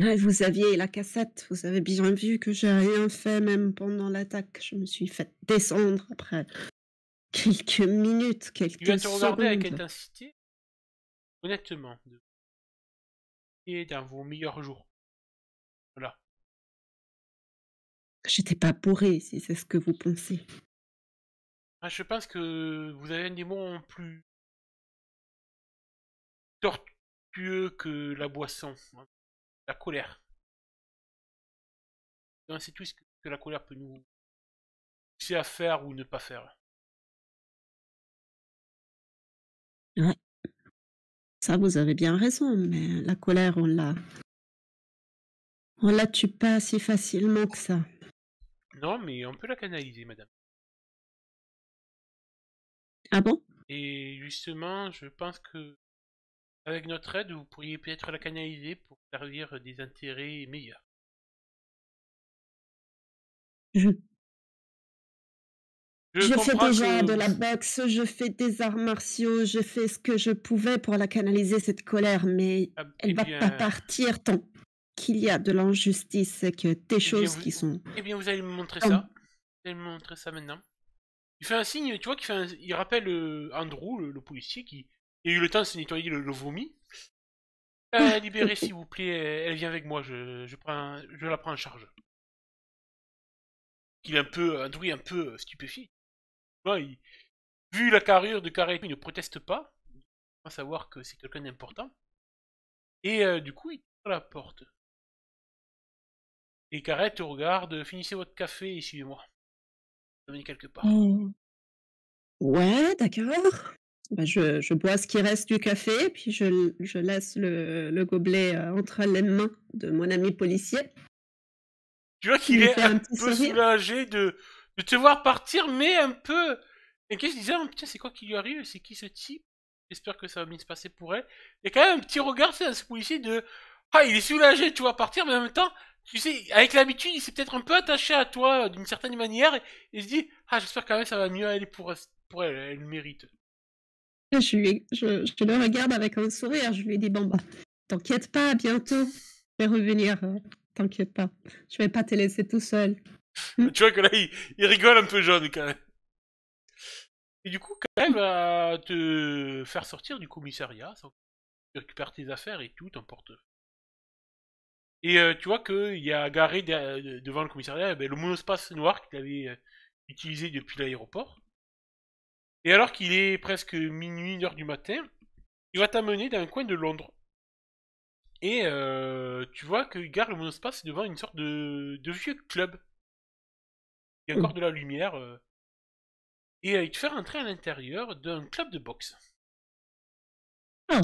ouais, vous aviez la cassette, vous avez bien vu que j'ai rien fait même pendant l'attaque. Je me suis fait descendre après quelques minutes, Il va quelques te regarder avec secondes. intensité, honnêtement, et dans vos meilleurs jours. Voilà. J'étais pas bourrée, si c'est ce que vous pensez. Ah, je pense que vous avez un démon plus tortueux que la boisson, hein, la colère. C'est tout ce que la colère peut nous pousser à faire ou ne pas faire. Ouais, ça vous avez bien raison, mais la colère, on la tue pas si facilement que ça. Non, mais on peut la canaliser, madame. Ah bon? Et justement, je pense que avec notre aide, vous pourriez peut-être la canaliser pour servir des intérêts meilleurs. Je Je je fais comprends déjà que de vous... la boxe, je fais des arts martiaux, je fais ce que je pouvais pour la canaliser cette colère, mais Ah, elle va pas partir tant qu'il y a de l'injustice et que des choses qui sont eh bien, vous allez me montrer comme ça. Vous allez me montrer ça maintenant. Il fait un signe, tu vois, il rappelle Andrew, le policier, qui a eu le temps de se nettoyer le vomi. Libérez, OK. s'il vous plaît, elle vient avec moi, je la prends en charge. Andrew est un peu stupéfié. Tu vois, vu la carrure de Carré, il ne proteste pas. Il va savoir que c'est quelqu'un d'important. Et du coup, il ouvre la porte. Et Carré te regarde, finissez votre café et suivez-moi. Venez quelque part. Mmh. Ouais, d'accord. Bah, je bois ce qui reste du café, puis je laisse le gobelet, entre les mains de mon ami policier, Tu vois qui qu'il me est fait un un petit peu sourire. soulagé de te voir partir, mais un peu. Et qu'est-ce qu'il disait? Oh, putain, c'est quoi qui lui arrive? C'est qui ce type? J'espère que ça va bien se passer pour elle. Il y a quand même un petit regard, c'est à ce policier de. Ah, il est soulagé de te voir partir, mais en même temps, tu sais, avec l'habitude, il s'est peut-être un peu attaché à toi d'une certaine manière et il se dit, ah, j'espère quand même que ça va mieux aller pour elle, elle le mérite. Je le regarde avec un sourire, je lui dis: «Bon, bah, t'inquiète pas, bientôt, je vais revenir, t'inquiète pas, je vais pas te laisser tout seul». Mmh. Tu vois que là, il rigole un peu jaune quand même. Et du coup, quand même, va te faire sortir du commissariat, tu récupères tes affaires et tout, ton portefeuille. Et tu vois qu'il y a garé devant le commissariat le monospace noir qu'il avait utilisé depuis l'aéroport. Et alors qu'il est presque minuit, 1h du matin, il va t'amener dans un coin de Londres. Et tu vois qu'il gare le monospace devant une sorte de vieux club. Il y a Mmh. encore de la lumière. Et il te fait rentrer à l'intérieur d'un club de boxe. Oh,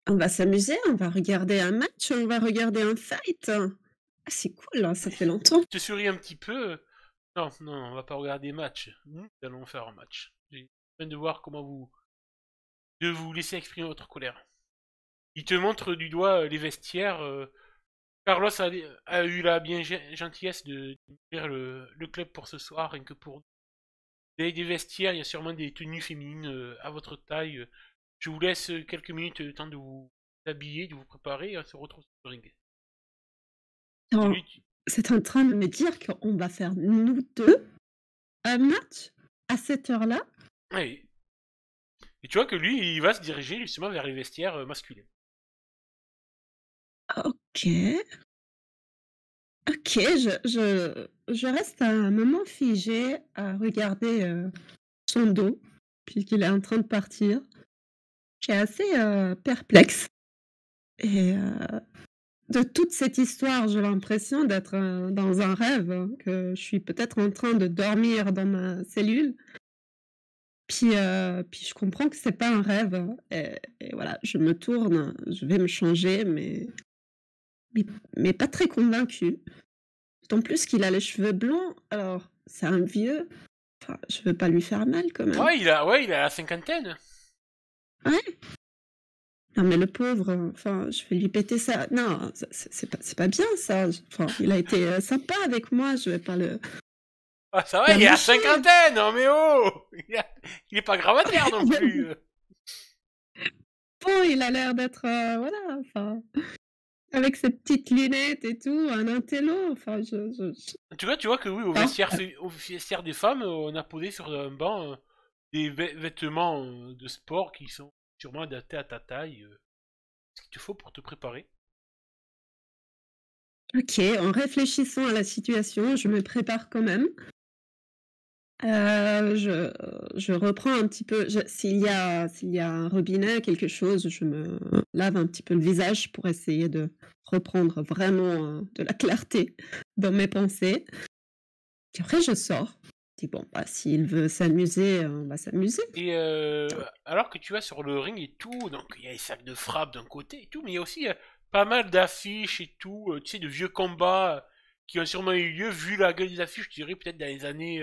on va s'amuser, on va regarder un match, on va regarder un fight. Ah, c'est cool, hein, ça fait longtemps. Il te sourit un petit peu. Non, non, on va pas regarder match. Nous allons faire un match. J'ai besoin de voir comment de vous laisser exprimer votre colère. Il te montre du doigt les vestiaires. Carlos a eu la bien gentillesse d'ouvrir le club pour ce soir, rien que pour nous. Vous avez des vestiaires, il y a sûrement des tenues féminines à votre taille. Je vous laisse quelques minutes le temps de vous habiller, de vous préparer et on se retrouve sur le ring. Et Attends, lui, c'est en train de me dire qu'on va faire nous 2 un match à cette heure-là? ouais. Et tu vois que lui, il va se diriger justement vers les vestiaires masculins. Ok. Ok, je reste un moment figé à regarder son dos, puisqu'il est en train de partir. Je suis assez perplexe. Et de toute cette histoire, j'ai l'impression d'être dans un rêve, que je suis peut-être en train de dormir dans ma cellule. Puis je comprends que c'est pas un rêve. Et voilà, je me tourne, je vais me changer, mais, mais pas très convaincue. D'autant plus qu'il a les cheveux blonds, alors c'est un vieux. Enfin, je veux pas lui faire mal quand même. Ouais, il a la cinquantaine. Ouais. Non mais le pauvre, enfin, je vais lui péter ça. Non, c'est pas bien ça. Enfin, il a été sympa avec moi, je vais pas Ah, ça va, il est à la l'amocher. cinquantaine, non mais oh! Il est pas gravataire non plus. Bon, il a l'air d'être, voilà, enfin, avec ses petites lunettes et tout, un intello. Enfin, En tout cas, tu vois que oui, Enfin, au vestiaire des femmes, on a posé sur un banc des vêtements de sport qui sont sûrement adaptés à ta taille. Ce qu'il te faut pour te préparer. ok, en réfléchissant à la situation, je me prépare quand même. Je reprends un petit peu, s'il y a un robinet, quelque chose, je me lave un petit peu le visage pour essayer de reprendre vraiment de la clarté dans mes pensées. Puis après, je sors. Je dis, bon, bah, s'il veut s'amuser, on va s'amuser. Et alors que tu vas sur le ring et tout, donc il y a les sacs de frappe d'un côté et tout, mais il y a aussi pas mal d'affiches et tout, tu sais, de vieux combats qui ont sûrement eu lieu, vu la gueule des affiches, je dirais peut-être dans les années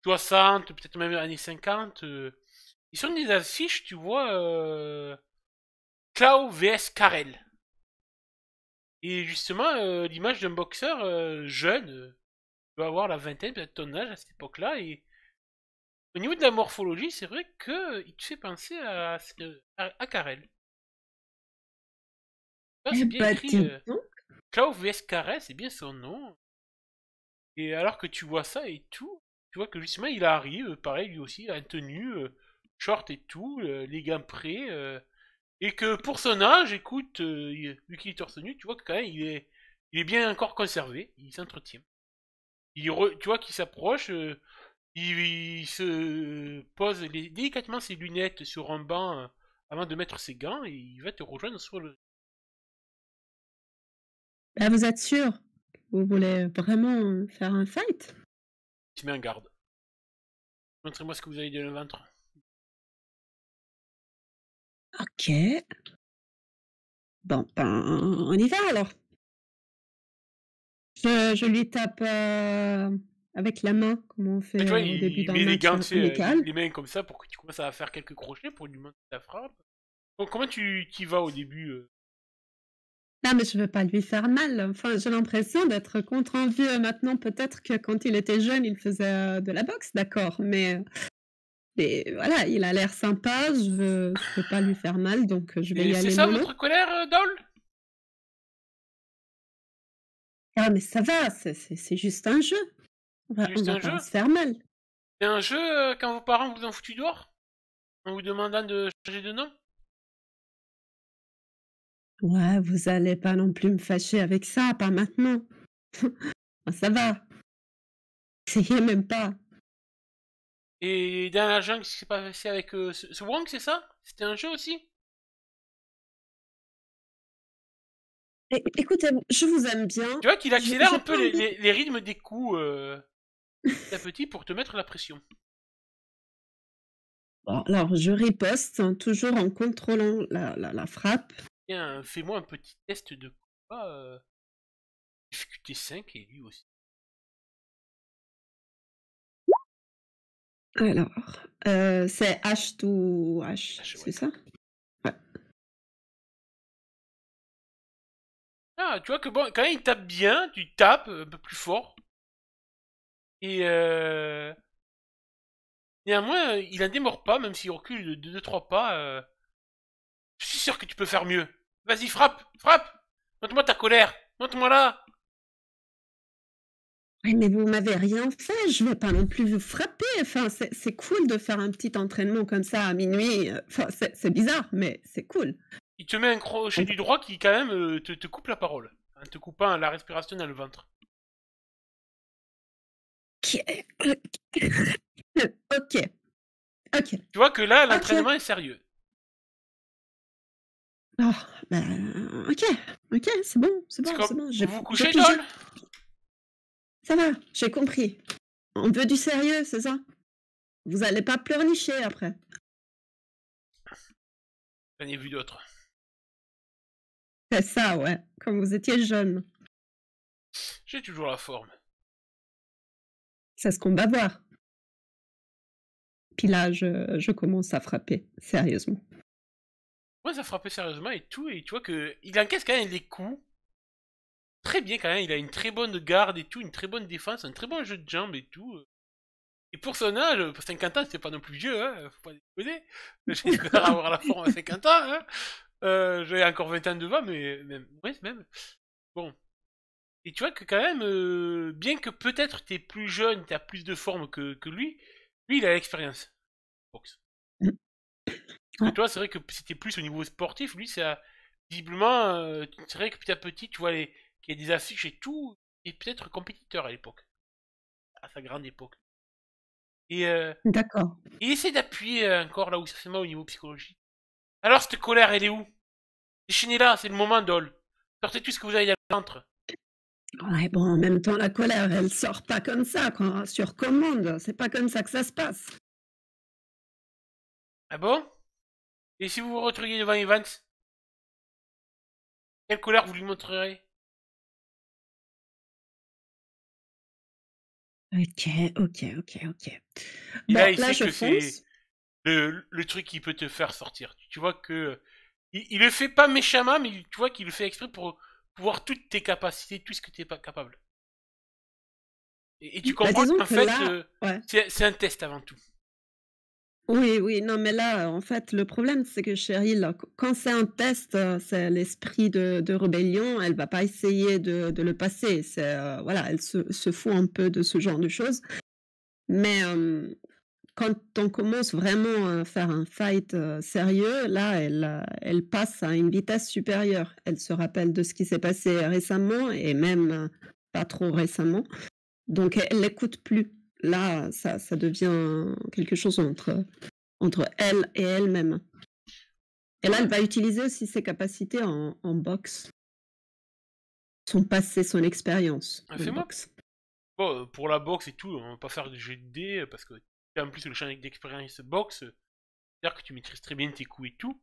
60, peut-être même années 50. Ils sont des affiches, tu vois, Clow vs Karel. Et justement, l'image d'un boxeur jeune, doit avoir la vingtaine, peut-être ton âge à cette époque-là, et au niveau de la morphologie, c'est vrai que il te fait penser à Karel. Ah, Eh c'est bien bah, écrit, dis donc. Clow vs Karel, c'est bien son nom. Et alors que tu vois ça et tout, tu vois que justement il arrive, pareil lui aussi, en tenue, short et tout, les gants prêts, et que pour son âge, écoute, vu qu'il est torse nu, tu vois que quand même il est bien encore conservé, il s'entretient. Tu vois qu'il s'approche, il se pose délicatement ses lunettes sur un banc avant de mettre ses gants et il va te rejoindre sur le. Là, vous êtes sûr? Vous voulez vraiment faire un fight? Il se met en garde. Montrez-moi ce que vous avez dans le ventre. Ok. Bon, ben, on y va alors. Je lui tape avec la main, comme on Et fait tu vois, au début il d'un met les match gants, tu sais, amical. les mains comme ça pour que tu commences à faire quelques crochets pour lui monter ta frappe. Donc comment tu y vas au début Non, mais je veux pas lui faire mal. Enfin, j'ai l'impression d'être contre un vieux maintenant. Peut-être que quand il était jeune, il faisait de la boxe, d'accord. Mais voilà, il a l'air sympa. Je veux pas lui faire mal, donc je vais Et y c'est aller ça mollo. votre colère, Dol? Ah, mais ça va, c'est juste un jeu. C'est On juste va un jeu? pas se faire mal. C'est un jeu quand vos parents vous ont foutu dehors? En vous demandant de changer de nom? Ouais, vous allez pas non plus me fâcher avec ça, pas maintenant. Ah, ça va, essayez même pas. Et dans la jungle, ce qui s'est passé avec ce Wong, c'est ça? C'était un jeu aussi? Écoutez, je vous aime bien. Tu vois qu'il accélère J'ai un peu pas envie. les rythmes des coups petit à petit pour te mettre la pression. Bon, alors, je riposte, hein, toujours en contrôlant la frappe. Tiens, fais-moi un petit test de combat. Difficulté 5 et lui aussi. Alors, c'est H to H, Ah, c'est ouais. ça? Ouais. Ah, tu vois que bon, quand il tape bien, tu tapes un peu plus fort. Et néanmoins, il en démord pas, même s'il recule de 2-3 pas. Je suis sûr que tu peux faire mieux. Vas-y, frappe, frappe. Montre-moi ta colère. Montre-moi là. Ouais, mais vous m'avez rien fait, je vais pas non plus vous frapper. Enfin, c'est cool de faire un petit entraînement comme ça à minuit. Enfin, c'est bizarre, mais c'est cool. Il te met un crochet du droit qui, quand même, te coupe la parole. En te coupant la respiration dans le ventre. Ok, ok, ok, Tu vois que là, ok. l'entraînement est sérieux. Oh, ben, ok, ok, c'est bon, c'est C'est bon, comme... c'est bon. Vous vous J'ai couchez, pigé. Doll? Ça va, j'ai compris. On veut du sérieux, c'est ça? Vous allez pas pleurnicher après. J'en ai vu d'autres. C'est ça, ouais, quand vous étiez jeune. J'ai toujours la forme. C'est ce qu'on va voir. Puis là, je commence à frapper, sérieusement. Ouais, ça frappait sérieusement et tout, et tu vois que il encaisse quand même les coups. Très bien quand même, il a une très bonne garde et tout, une très bonne défense, un très bon jeu de jambes et tout. Et pour son âge, pour 50 ans, c'est pas non plus vieux, hein, faut pas déconner. J'espère avoir la forme à 50 ans, hein. J'ai encore 20 ans devant, mais même, ouais, même. Bon. Et tu vois que quand même, bien que peut-être t'es plus jeune, t'as plus de forme que lui, il a l'expérience. Boxe. Parce que Ouais, toi, c'est vrai que c'était plus au niveau sportif, lui, ça, visiblement, c'est vrai que petit à petit, tu vois qu'il y a des affiches et tout, et peut-être compétiteur à l'époque, à sa grande époque. Et d'accord. il essaie d'appuyer encore là où ça fait mal au niveau psychologique. Alors, cette colère, elle est où? Déchaînez-la, c'est le moment, Dol. Sortez tout ce que vous avez dans le ventre. Ouais, bon, en même temps, la colère, elle sort pas comme ça, sur commande. C'est pas comme ça que ça se passe. Ah bon? Et si vous vous retrouviez devant Evans, quelle colère vous lui montrerez? Ok, ok, ok, ok. Et là, Bon, il là, sait je que c'est fonce. le truc qui peut te faire sortir. Tu vois que il le fait pas méchamment, mais tu vois qu'il le fait exprès pour voir toutes tes capacités, tout ce que tu es pas capable. Et tu Bah, comprends disons qu'en que fait, là, ouais. c'est un test avant tout. Oui, oui, non, mais là, en fait, le problème, c'est que Cheryl, quand c'est un test, c'est l'esprit de rébellion, elle va pas essayer de le passer. Voilà, elle se fout un peu de ce genre de choses. Mais quand on commence vraiment à faire un fight sérieux, là, elle passe à une vitesse supérieure. Elle se rappelle de ce qui s'est passé récemment et même pas trop récemment. Donc, elle n'écoute plus. Là, ça devient quelque chose entre elle et elle-même. Et là, elle Ouais. va utiliser aussi ses capacités en boxe, son passé, son expérience en Fais-moi. boxe. Bon, pour la boxe et tout, on va pas faire de jeu de dés, parce que en plus le champ d'expérience boxe, c'est-à-dire que tu maîtrises très bien tes coups et tout.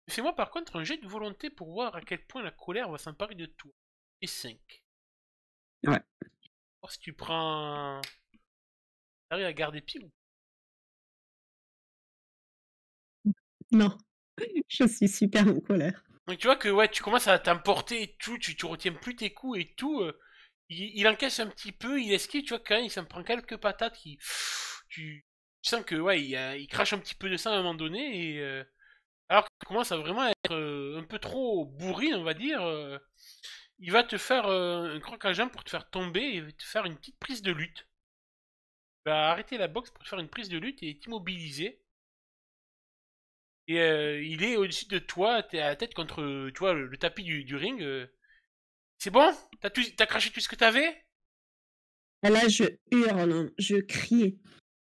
Mais fais-moi par contre un jet de volonté pour voir à quel point la colère va s'emparer de toi. Et 5. Ouais. Voir si tu prends. T'arrives à garder pied ou Non, je suis super en colère. donc tu vois que ouais, tu commences à t'emporter et tout, tu retiens plus tes coups et tout. Il encaisse un petit peu, il esquive, tu vois, quand même, il s'en prend quelques patates qui. Tu sens que ouais, il crache un petit peu de sang à un moment donné et. Alors que tu commences à vraiment être un peu trop bourrine, on va dire. Il va te faire un croc à jambe pour te faire tomber et te faire une petite prise de lutte. Il va arrêter la boxe pour te faire une prise de lutte et t'immobiliser. Et il est au-dessus de toi, t'es à la tête contre tu vois, le tapis du ring. C'est bon? T'as craché tout ce que t'avais? Et là, je hurle, je crie.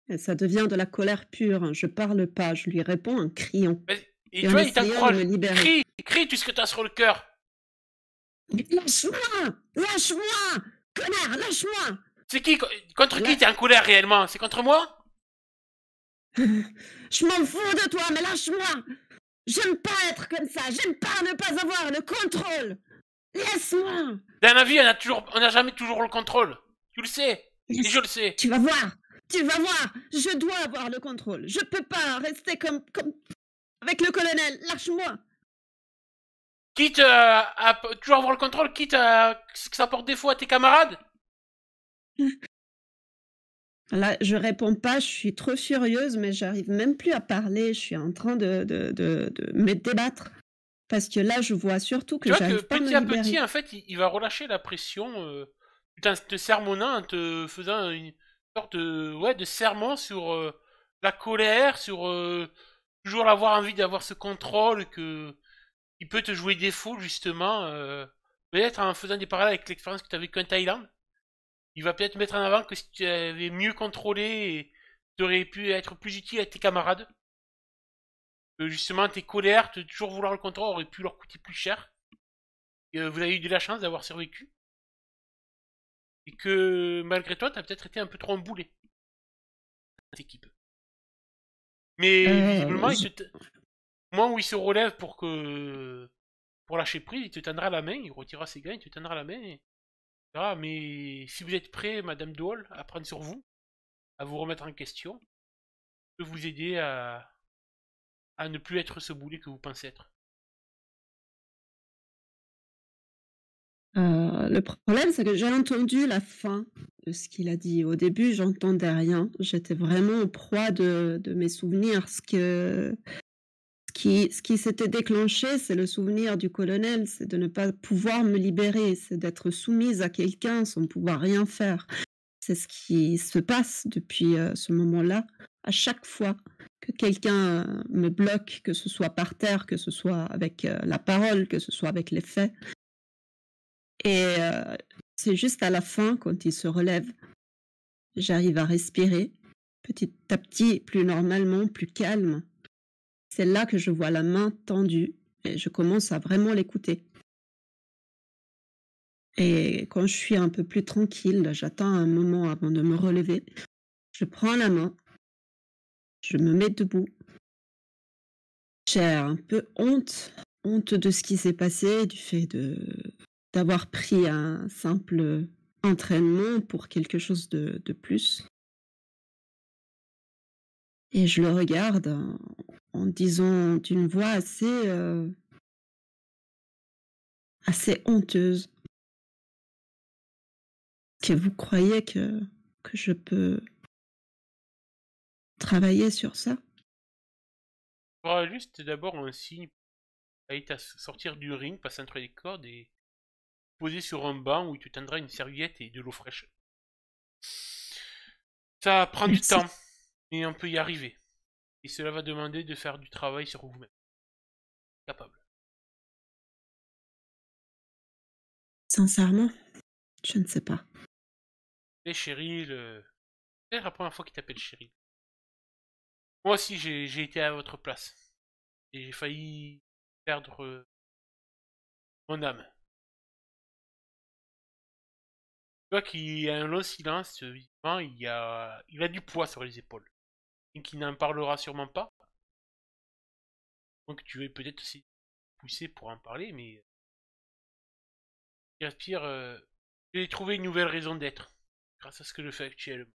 Et ça devient de la colère pure. Je parle pas, je lui réponds en criant Et et tu en vois, il essayant de t'encourage. me libérer. Crie, crie tout ce que t'as sur le cœur. Lâche-moi! Lâche-moi! Connard, lâche-moi! C'est qui? Contre qui Là, t'es en colère réellement? C'est contre moi? je m'en fous de toi, mais lâche-moi! J'aime pas être comme ça, j'aime pas ne pas avoir le contrôle! Laisse-moi! Dans la vie, on n'a jamais toujours le contrôle. Tu le sais. Et je Laisse. le sais. Tu vas voir! Tu vas voir! Je dois avoir le contrôle. Je peux pas rester comme avec le colonel. Lâche-moi! Quitte à toujours avoir le contrôle, quitte à que ça porte défaut à tes camarades. Là, je réponds pas, je suis trop furieuse, mais j'arrive même plus à parler. Je suis en train de me débattre. Parce que là, je vois surtout Tu que vois que j'arrive pas à me petit à petit, libérer. en fait, il va relâcher la pression. tout en te sermonnant, en te faisant une sorte de, ouais, de sermon sur la colère, sur toujours avoir envie d'avoir ce contrôle qui peut te jouer défaut, justement. Peut-être en faisant des parallèles avec l'expérience que tu as vécue en Thaïlande. Il va peut-être mettre en avant que si tu avais mieux contrôlé, tu aurais pu être plus utile à tes camarades. Que justement, tes colères, de toujours vouloir le contrôle, auraient pu leur coûter plus cher. Et, vous avez eu de la chance d'avoir survécu. Et que malgré toi, tu as peut-être été un peu trop emboulé dans cette équipe. Mais visiblement, Je au moment où il se relève pour lâcher prise, il te tendra la main, il retirera ses gants, il te tendra la main. Mais si vous êtes prêt, Madame Dole, à prendre sur vous, à vous remettre en question, je peux vous aider à ne plus être ce boulet que vous pensez être. le problème, c'est que j'ai entendu la fin de ce qu'il a dit. Au début, j'entendais rien. J'étais vraiment en proie de mes souvenirs. Ce qui s'était déclenché, c'est le souvenir du colonel, c'est de ne pas pouvoir me libérer, c'est d'être soumise à quelqu'un sans pouvoir rien faire. C'est ce qui se passe depuis, ce moment-là. À chaque fois que quelqu'un, me bloque, que ce soit par terre, que ce soit avec, la parole, que ce soit avec les faits et c'est juste à la fin, quand il se relève, j'arrive à respirer petit à petit, plus normalement, plus calme. C'est là que je vois la main tendue et je commence à vraiment l'écouter. Et quand je suis un peu plus tranquille, j'attends un moment avant de me relever. Je prends la main, je me mets debout. J'ai un peu honte de ce qui s'est passé, du fait d'avoir pris un simple entraînement pour quelque chose de plus. Et je le regarde en disant d'une voix assez honteuse: «Que vous croyez que je peux travailler sur ça?» Il faudra juste d'abord un signe pour à sortir du ring, passer entre les cordes et poser sur un banc où il te tendra une serviette et de l'eau fraîche. Ça prend du Merci. temps, mais on peut y arriver. Et cela va demander de faire du travail sur vous-même. Capable. Sincèrement, je ne sais pas. Et Cheryl, c'est la première fois qu'il t'appelle Cheryl. Moi aussi, j'ai été à votre place. Et j'ai failli perdre mon âme. Tu vois qu'il y a un long silence, visiblement, il a du poids sur les épaules. Et qu'il n'en parlera sûrement pas. Donc tu es peut-être aussi poussé pour en parler, mais il respire. J'ai trouvé une nouvelle raison d'être, grâce à ce que je fais actuellement.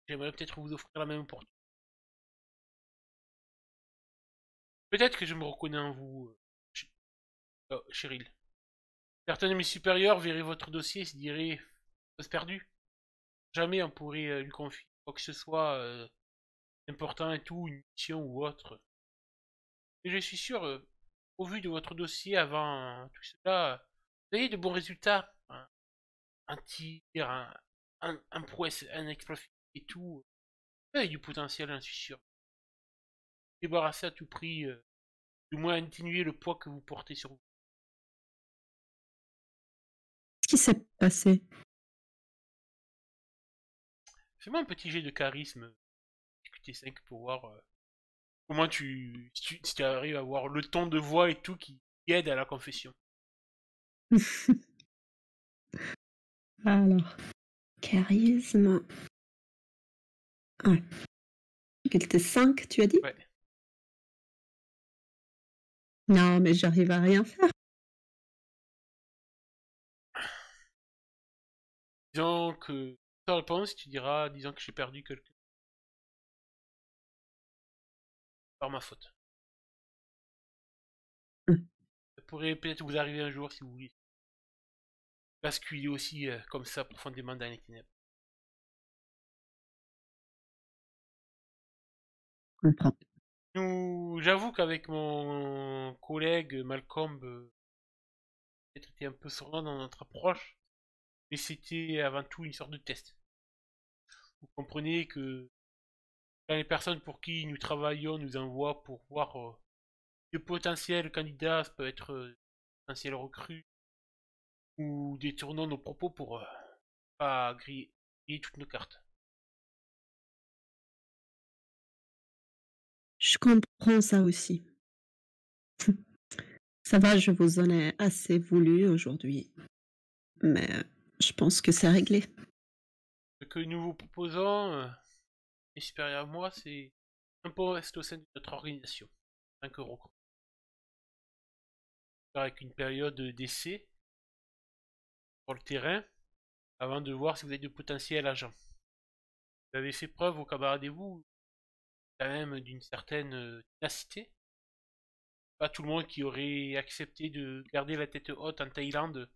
J'aimerais peut-être vous offrir la même opportunité. Peut-être que je me reconnais en vous, Cheryl. Certains de mes supérieurs verraient votre dossier et se diraient: «Chose perdue. Jamais on pourrait lui confier quoi que ce soit important et tout, une mission ou autre.» Mais je suis sûr, au vu de votre dossier avant tout cela, vous avez de bons résultats. Un tir, un prouesse, un exploit et tout. Vous avez du potentiel, j'en suis sûr. Débarrasser à tout prix, du moins atténuer le poids que vous portez sur vous. Qu'est-ce qui s'est passé? Fais-moi un petit jet de charisme, QT5, pour voir comment si tu arrives à avoir le ton de voix et tout qui aide à la confession. Alors, charisme. Ouais. Quel était 5, tu as dit? Ouais. Non, mais j'arrive à rien faire. Disons que ta réponse, tu diras, disons que j'ai perdu quelque par ma faute. Mmh. Ça pourrait peut-être vous arriver un jour si vous voulez basculer aussi comme ça profondément dans les ténèbres. Je comprends. J'avoue qu'avec mon collègue Malcolm, peut-être été un peu sournois dans notre approche. mais c'était avant tout une sorte de test. Vous comprenez que quand les personnes pour qui nous travaillons nous envoient pour voir de potentiels candidats, ça peut être potentiels recrues, ou détournons nos propos pour pas griller toutes nos cartes. Je comprends ça aussi. Ça va, je vous en ai assez voulu aujourd'hui, mais je pense que c'est réglé. Ce que nous vous proposons, les supérieurs à moi, c'est un poste au sein de notre organisation, 5 euros. Avec une période d'essai sur le terrain, avant de voir si vous avez de potentiel agent. Vous avez fait preuve au camarade et vous, quand même, d'une certaine ténacité. Pas tout le monde qui aurait accepté de garder la tête haute en Thaïlande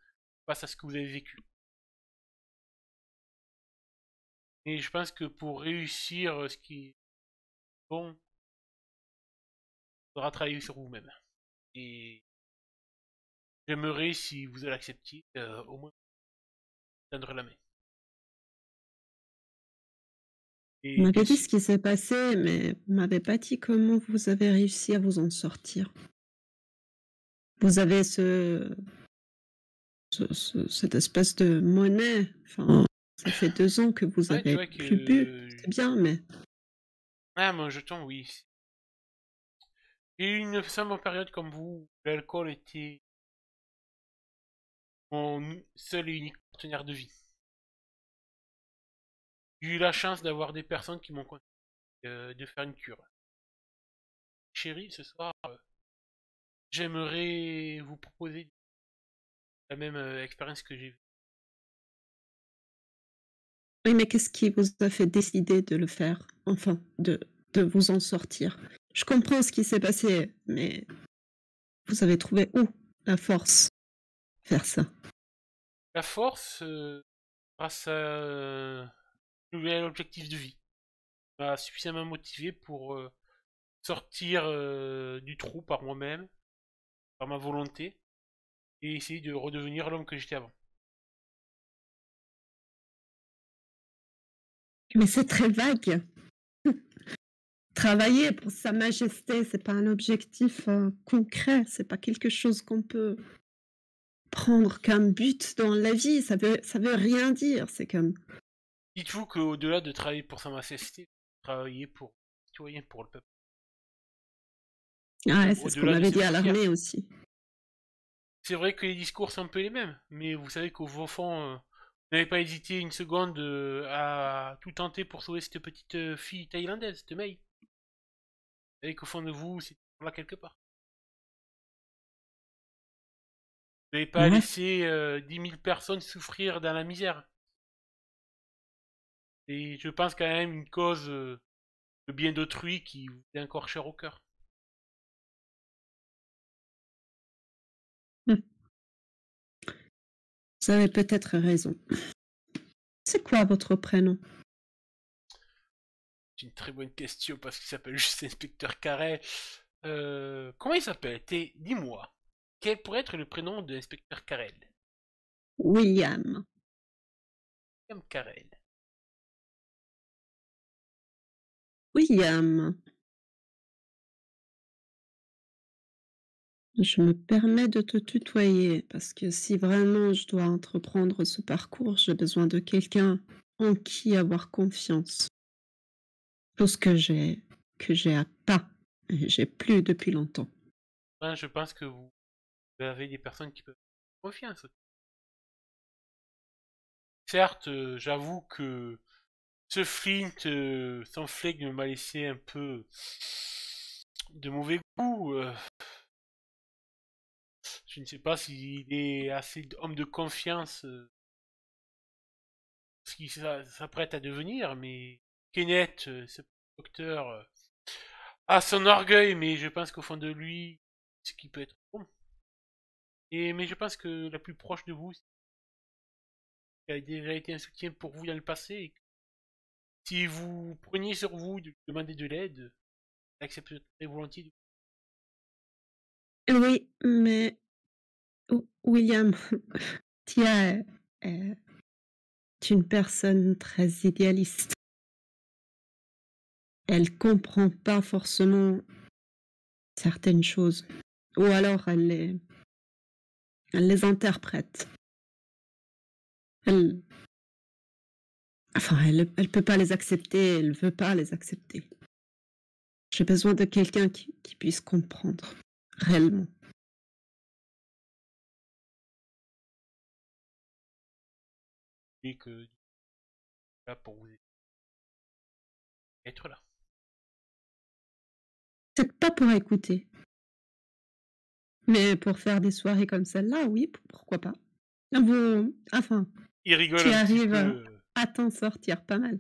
face à ce que vous avez vécu. Et je pense que pour réussir ce qui est bon, il faudra travailler sur vous-même. Et j'aimerais, si vous l'acceptiez, au moins tendre la main. Vous Et m'avez bien dit sûr, ce qui s'est passé, mais vous m'avez pas dit comment vous avez réussi à vous en sortir. Vous avez cette espèce de monnaie. Enfin, ça fait 2 ans que vous ouais, tu avez vois plus bu. que... C'est bien, mais Ah, mon jeton, oui. J'ai eu une simple période comme vous, où l'alcool était mon seul et unique partenaire de vie. J'ai eu la chance d'avoir des personnes qui m'ont conseillé de faire une cure. Chérie, ce soir, j'aimerais vous proposer la même expérience que j'ai eue. oui, mais qu'est-ce qui vous a fait décider de le faire? Enfin, de vous en sortir? Je comprends ce qui s'est passé, mais vous avez trouvé où la force de faire ça? La force, grâce à un nouvel objectif de vie, m'a suffisamment motivé pour sortir du trou par moi-même, par ma volonté, et essayer de redevenir l'homme que j'étais avant. Mais c'est très vague. Travailler pour Sa Majesté, c'est pas un objectif, concret, c'est pas quelque chose qu'on peut prendre comme but dans la vie, ça veut rien dire, c'est comme Dites-vous qu'au-delà de travailler pour sa majesté, travailler pour les citoyens, pour le peuple. ouais, c'est ce qu'on Au-delà de m'avait ses dit à frontières. l'armée aussi. C'est vrai que les discours sont un peu les mêmes, mais vous savez qu'au fond, vous n'avez pas hésité une seconde à tout tenter pour sauver cette petite fille thaïlandaise, cette Mei. Vous savez qu'au fond de vous, c'est là quelque part. Vous n'avez pas Ouais. laissé 10 000 personnes souffrir dans la misère. Et je pense quand même une cause, le bien d'autrui qui vous est encore cher au cœur. Mmh. Vous avez peut-être raison. C'est quoi votre prénom? C'est une très bonne question parce qu'il s'appelle juste Inspecteur Carrel. Comment il s'appelle? Dis-moi. Quel pourrait être le prénom de l'inspecteur Carrel? William. William Carrel. William, je me permets de te tutoyer parce que si vraiment je dois entreprendre ce parcours, j'ai besoin de quelqu'un en qui avoir confiance. Chose que j'ai pas, j'ai plus depuis longtemps. Ben, je pense que vous avez des personnes qui peuvent faire confiance. Certes, j'avoue que ce Flint, sans flegme, m'a laissé un peu de mauvais goût. Je ne sais pas s'il est assez homme de confiance ce qu'il s'apprête à devenir, mais Kenneth, ce docteur, a son orgueil, mais je pense qu'au fond de lui, ce qui peut être bon. Mais je pense que la plus proche de vous, qui a déjà été un soutien pour vous dans le passé, et que si vous preniez sur vous de lui demander de l'aide, il accepterait volontiers. Oui, mais William, Tia, une personne très idéaliste. Elle comprend pas forcément certaines choses ou alors elle les interprète. Elle enfin, elle peut pas les accepter, elle veut pas les accepter. J'ai besoin de quelqu'un qui puisse comprendre réellement. Et que là pour vous être là. C'est pas pour écouter, mais pour faire des soirées comme celle-là, oui, pourquoi pas. Vous enfin, Il rigole tu un petit arrives peu. à t'en sortir pas mal.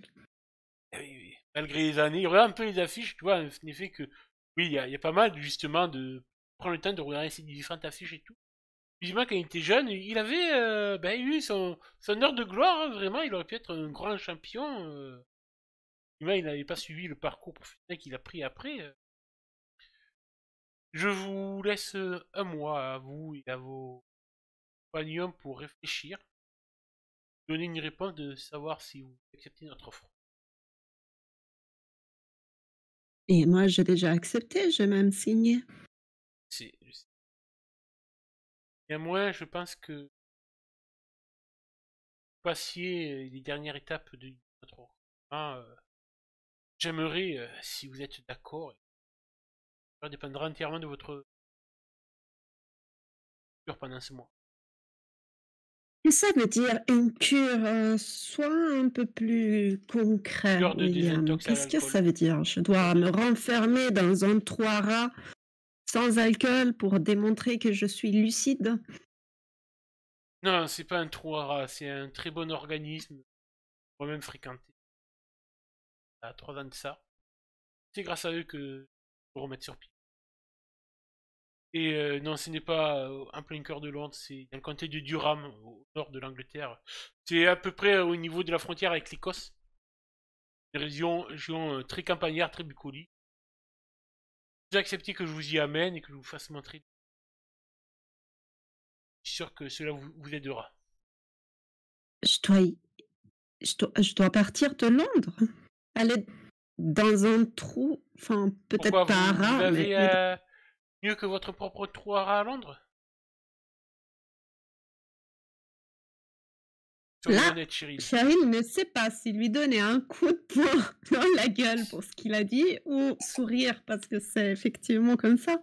Oui, oui. Malgré les années, il regarde un peu les affiches, tu vois, en effet que oui, il y a pas mal justement de prendre le temps de regarder ces différentes affiches et tout. Justement, quand il était jeune, il avait eu son heure de gloire, hein, vraiment, il aurait pu être un grand champion. Justement, il n'avait pas suivi le parcours professionnel qu'il a pris après. Je vous laisse un mois à vous et à vos compagnons pour réfléchir, donner une réponse de savoir si vous acceptez notre offre. Et moi, j'ai déjà accepté, j'ai même signé. C'est, Néanmoins, je pense que passiez les dernières étapes de notre recrutement. J'aimerais, si vous êtes d'accord, ça dépendra entièrement de votre cure pendant ce mois. Et ça veut dire une cure, soit un peu plus concret, Cure de William. désintox à Qu'est-ce que l'alcool. ça veut dire? Je dois me renfermer dans un trou rats sans alcool pour démontrer que je suis lucide? Non, c'est pas un trou à rats, c'est un très bon organisme, moi-même fréquenté, à 3 ans de ça. C'est grâce à eux que je peux remettre sur pied. Et non, ce n'est pas en plein cœur de Londres, c'est dans le comté de Durham, au nord de l'Angleterre. C'est à peu près au niveau de la frontière avec l'Écosse. Une région très campagnarde, très bucolique. Vous acceptez que je vous y amène et que je vous fasse montrer. Je suis sûr que cela vous aidera. Je dois y je dois partir de Londres? Aller dans un trou, enfin, Pourquoi peut-être pas un vous rat, avez mais mieux que votre propre trou à rats à Londres? Soyons là, honnêtes, Cheryl. Cheryl ne sait pas si lui donner un coup de poing dans la gueule pour ce qu'il a dit ou sourire parce que c'est effectivement comme ça.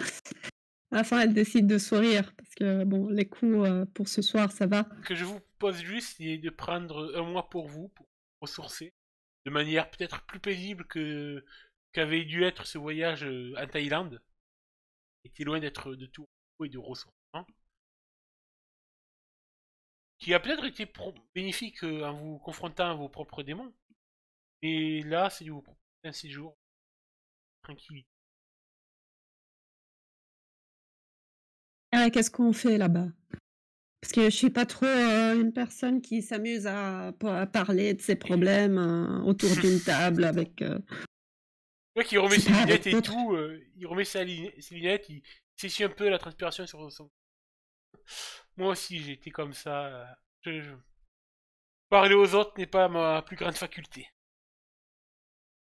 À la fin, elle décide de sourire parce que bon, les coups pour ce soir, ça va. Ce que je vous propose juste, c'est de prendre un mois pour vous, pour ressourcer, de manière peut-être plus paisible qu'avait dû être ce voyage en Thaïlande. Il était loin d'être de tout repos et de ressourcement. Qui a peut-être été bénéfique en vous confrontant à vos propres démons. Et là, c'est de vous proposer un séjour tranquille. Ah, qu'est-ce qu'on fait là-bas? Parce que je suis pas trop une personne qui s'amuse à parler de ses problèmes autour d'une table avec. Ouais, qui remet C'est ses pas lunettes avec et d'autres. tout, il remet ses lunettes, il s'essuie un peu la transpiration sur son. Moi aussi, j'ai été comme ça. Parler aux autres n'est pas ma plus grande faculté.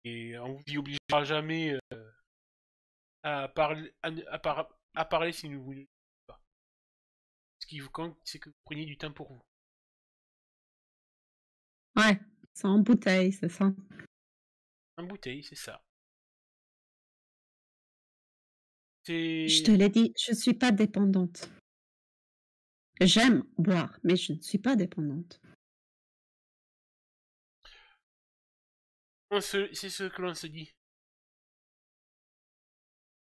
Et on vous y obligera jamais à parler, à parler si vous ne voulez pas. Ce qui vous compte, c'est que vous preniez du temps pour vous. Ouais, c'est en bouteille, c'est ça. En bouteille, c'est ça. Je te C'est. l'ai dit, je suis pas dépendante. J'aime boire, mais je ne suis pas dépendante. C'est ce que l'on se dit.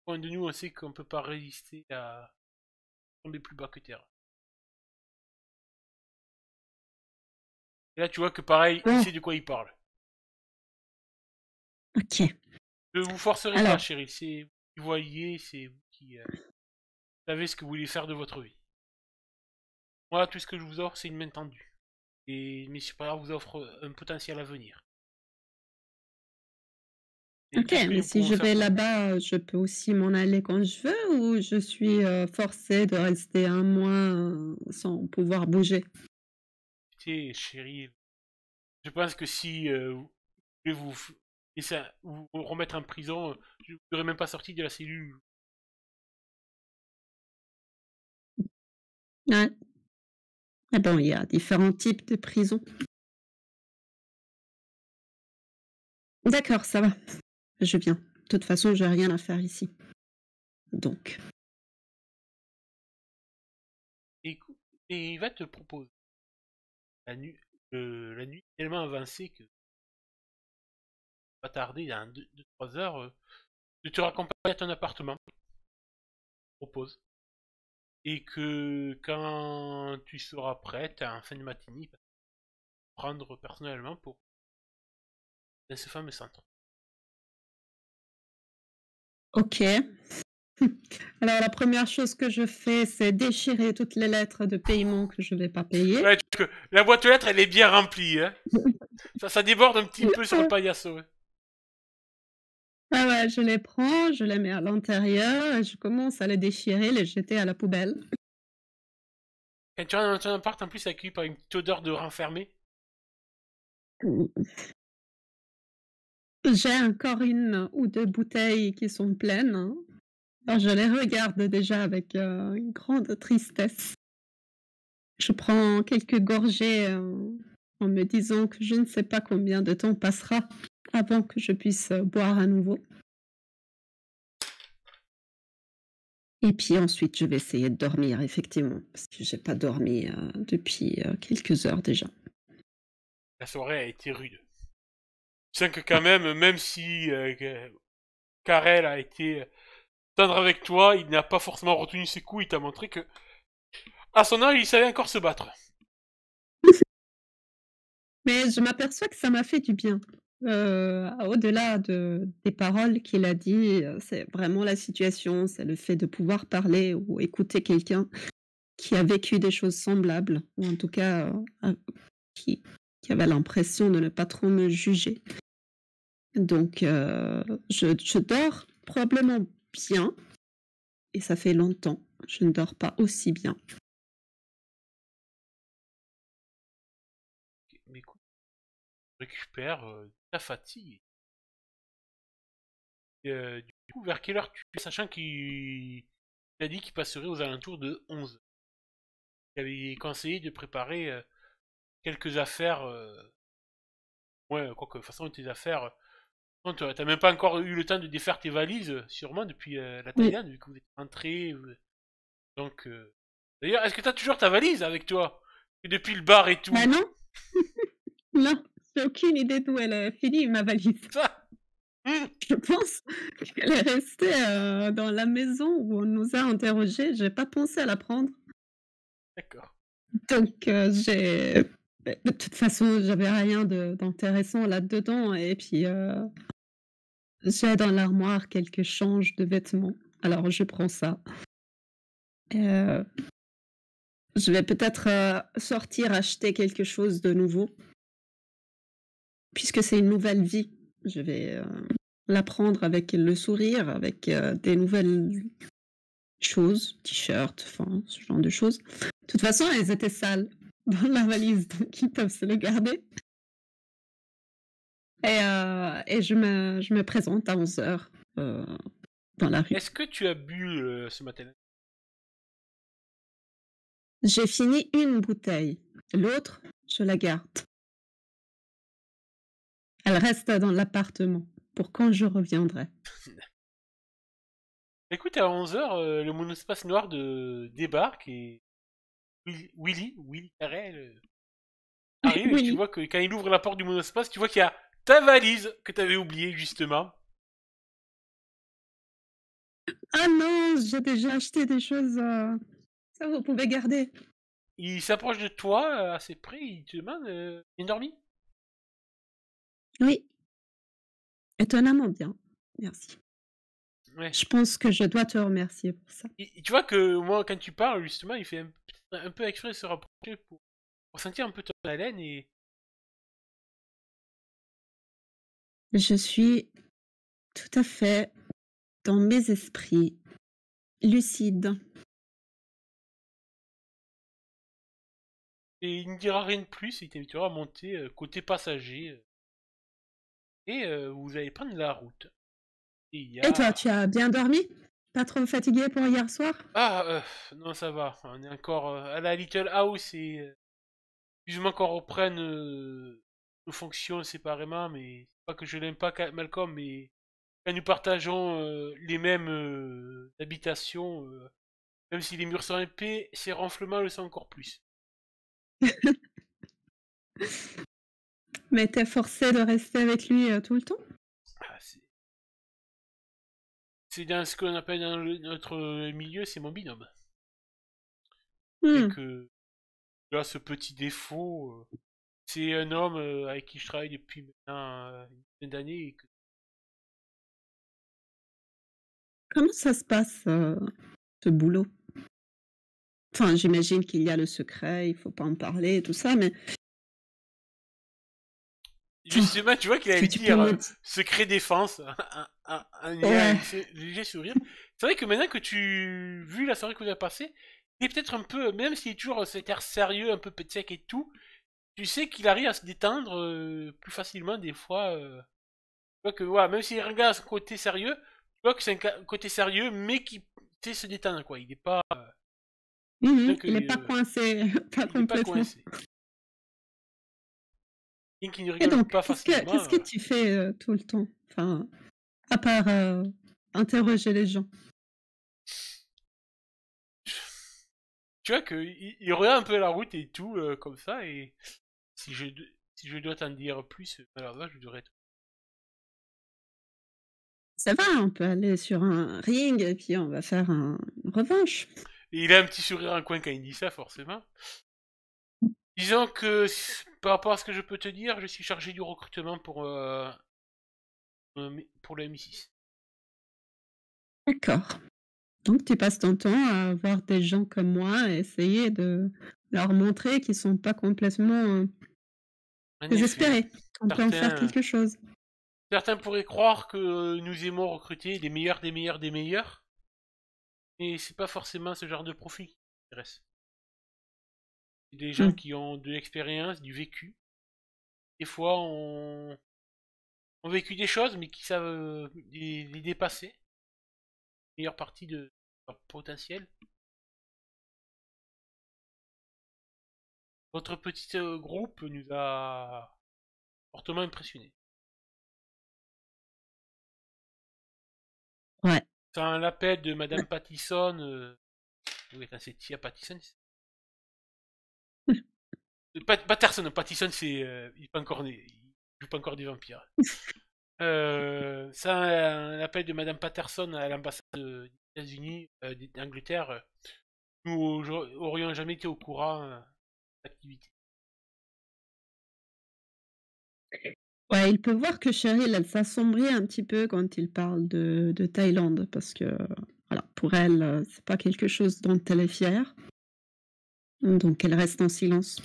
Au point de nous, on sait qu'on peut pas résister à tomber plus bas que terre. Et là, tu vois que pareil, il Bon, sait de quoi il parle. ok. Je vous forcerai pas, Alors, chérie. C'est vous qui voyez, c'est vous qui savez ce que vous voulez faire de votre vie. Moi, tout ce que je vous offre, c'est une main tendue. Et mes supérieurs vous offrent un potentiel avenir. Et ok, qu'est-ce que mais nous si pouvons je faire vais pour vous? là-bas, je peux aussi m'en aller quand je veux ou je suis forcée de rester un mois sans pouvoir bouger? Écoutez, chérie, Je pense que si vous voulez vous remettre en prison, je ne serais même pas sorti de la cellule. Ouais. Ah bon, il y a différents types de prisons. D'accord, ça va. Je viens. De toute façon, j'ai rien à faire ici. Donc, Et, et il va te proposer la nuit est tellement avancée que pas tarder, dans 2-3 heures, de te raccompagner à ton appartement, propose. Et que quand tu seras prête, en fin de matinée, prendre personnellement pour dans ce fameux centre. ok. Alors, la première chose que je fais, c'est déchirer toutes les lettres de paiement que je vais pas payer. Ouais, la boîte aux lettres, elle est bien remplie, hein. Ça déborde un petit peu sur le paillasson. Ouais. Ah ouais, je les prends, je les mets à l'intérieur et je commence à les déchirer, les jeter à la poubelle. Quand tu rentres dans ton appart, en plus, ça accueilli par une petite odeur de renfermé. J'ai encore une ou deux bouteilles qui sont pleines, hein. Alors je les regarde déjà avec une grande tristesse. Je prends quelques gorgées en me disant que je ne sais pas combien de temps passera avant que je puisse boire à nouveau. Et puis ensuite, je vais essayer de dormir, effectivement, parce que j'ai pas dormi depuis quelques heures déjà. La soirée a été rude. Je sens que quand même si Karel a été tendre avec toi, il n'a pas forcément retenu ses coups, il t'a montré que, à son âge, il savait encore se battre. Mais je m'aperçois que ça m'a fait du bien. Au-delà des paroles qu'il a dit, c'est vraiment la situation, c'est le fait de pouvoir parler ou écouter quelqu'un qui a vécu des choses semblables, ou en tout cas, qui qui avait l'impression de ne pas trop me juger. Donc je dors probablement bien et ça fait longtemps. Je ne dors pas aussi bien. Mais écoute, récupère ta fatigue. Et, du coup, vers quelle heure tu es, sachant qu'il a dit qu'il passerait aux alentours de 11. Il avait conseillé de préparer quelques affaires. Ouais, quoique, de toute façon, tes affaires. Non, t'as même pas encore eu le temps de défaire tes valises, sûrement, depuis la Oui. Thaïlande, vu que vous êtes rentrés. Donc. D'ailleurs, est-ce que t'as toujours ta valise avec toi? Et depuis le bar et Bah tout. non, non, j'ai aucune idée d'où elle a fini ma valise. Ça. Je pense qu'elle est restée dans la maison où on nous a interrogés. J'ai pas pensé à la prendre. D'accord. Donc j'ai de toute façon, j'avais rien d'intéressant là-dedans et puis, j'ai dans l'armoire quelques changes de vêtements. Alors je prends ça. Heu, je vais peut-être, sortir acheter quelque chose de nouveau puisque c'est une nouvelle vie. Je vais, la prendre avec le sourire, avec, des nouvelles choses, t-shirts, enfin ce genre de choses. De toute façon, elles étaient sales dans la valise, donc ils peuvent se le garder. Et je me présente à 11h dans la rue. Est-ce que tu as bu ce matin? J'ai fini une bouteille, l'autre, je la garde. Elle reste dans l'appartement pour quand je reviendrai. Écoute, à 11h, le monospace noir débarque et Willy Carrel arrive et tu Oui. vois que quand il ouvre la porte du monospace, tu vois qu'il y a ta valise que tu avais oubliée justement. Ah non, j'ai déjà acheté des choses, ça vous pouvez garder. Il s'approche de toi assez près, il te demande bien dormi? Oui, étonnamment bien, merci. Ouais. Je pense que je dois te remercier pour ça. Et tu vois que moi, quand tu parles, justement, il fait un peu exprès de se rapprocher pour sentir un peu ton haleine et Je suis tout à fait dans mes esprits, lucide. Et il ne dira rien de plus, il t'invitera à monter côté passager. Et vous allez prendre la route. Et il y Et toi, a... tu as bien dormi? Pas trop fatigué pour hier soir? Ah, non, ça va. On est encore à la Little House et vivement qu'on reprenne nos fonctions séparément, mais c'est pas que je l'aime pas, Malcolm, mais quand nous partageons les mêmes habitations, même si les murs sont épais, ces ronflements le sont encore plus. Mais t'es forcé de rester avec lui tout le temps? Ah, c'est dans ce qu'on appelle dans notre milieu, c'est mon binôme. Et Hmm. que là, ce petit défaut, c'est un homme avec qui je travaille depuis maintenant une dizaine d'années. Comment ça se passe, ce boulot? Enfin, j'imagine qu'il y a le secret, il faut pas en parler et tout ça, mais enfin, Justement, tu vois qu'il est-ce que allait tu peux dire me di secret défense, il y a un ouais. léger sourire. C'est vrai que maintenant que vu la soirée que vous avez passée, il est peut-être un peu, même s'il est toujours cet air sérieux, un peu sec et tout, tu sais qu'il arrive à se détendre plus facilement des fois. Tu vois que, voilà, même s'il regarde son côté sérieux, tu vois que c'est un côté sérieux, mais qui sait se détendre, quoi. Il est pas, bien que, Il est pas coincé, pas il est pas complètement. coincé. Bien qu'il ne Et rigole donc, pas facilement. qu'est-ce que tu fais, tout le temps? Enfin, à part, interroger les gens? Tu vois qu'il il regarde un peu la route et tout, comme ça, et si je dois t'en dire plus, alors là, je devrais... Ça va, on peut aller sur un ring et puis on va faire une revanche. Et il a un petit sourire en coin quand il dit ça, forcément. Disons que, par rapport à ce que je peux te dire, je suis chargé du recrutement pour le MI6. D'accord. Donc tu passes ton temps à voir des gens comme moi et essayer de leur montrer qu'ils sont pas complètement, En effet, désespérés, qu'on peut en faire certains, quelque chose. certains pourraient croire que nous aimons recruter des meilleurs, des meilleurs, des meilleurs, mais c'est pas forcément ce genre de profil qui m'intéresse. C'est des gens Mmh. qui ont de l'expérience, du vécu. Des fois, ont vécu des choses, mais qui savent les dépasser. Meilleure partie de leur potentiel. Votre petit groupe nous a fortement impressionnés. Ouais. Sans l'appel de Madame Pattison, oui, c'est Tia Pattison. Patterson, Pattison, c'est, il est pas encore né, il joue pas encore des vampires. Sans l'appel de Madame Patterson à l'ambassade des États-Unis, d'Angleterre, nous aurions jamais été au courant de l'activité. Ouais, il peut voir que Cheryl, elle s'assombrit un petit peu quand il parle de Thaïlande parce que, voilà, pour elle, c'est pas quelque chose dont elle est fière. Donc elle reste en silence.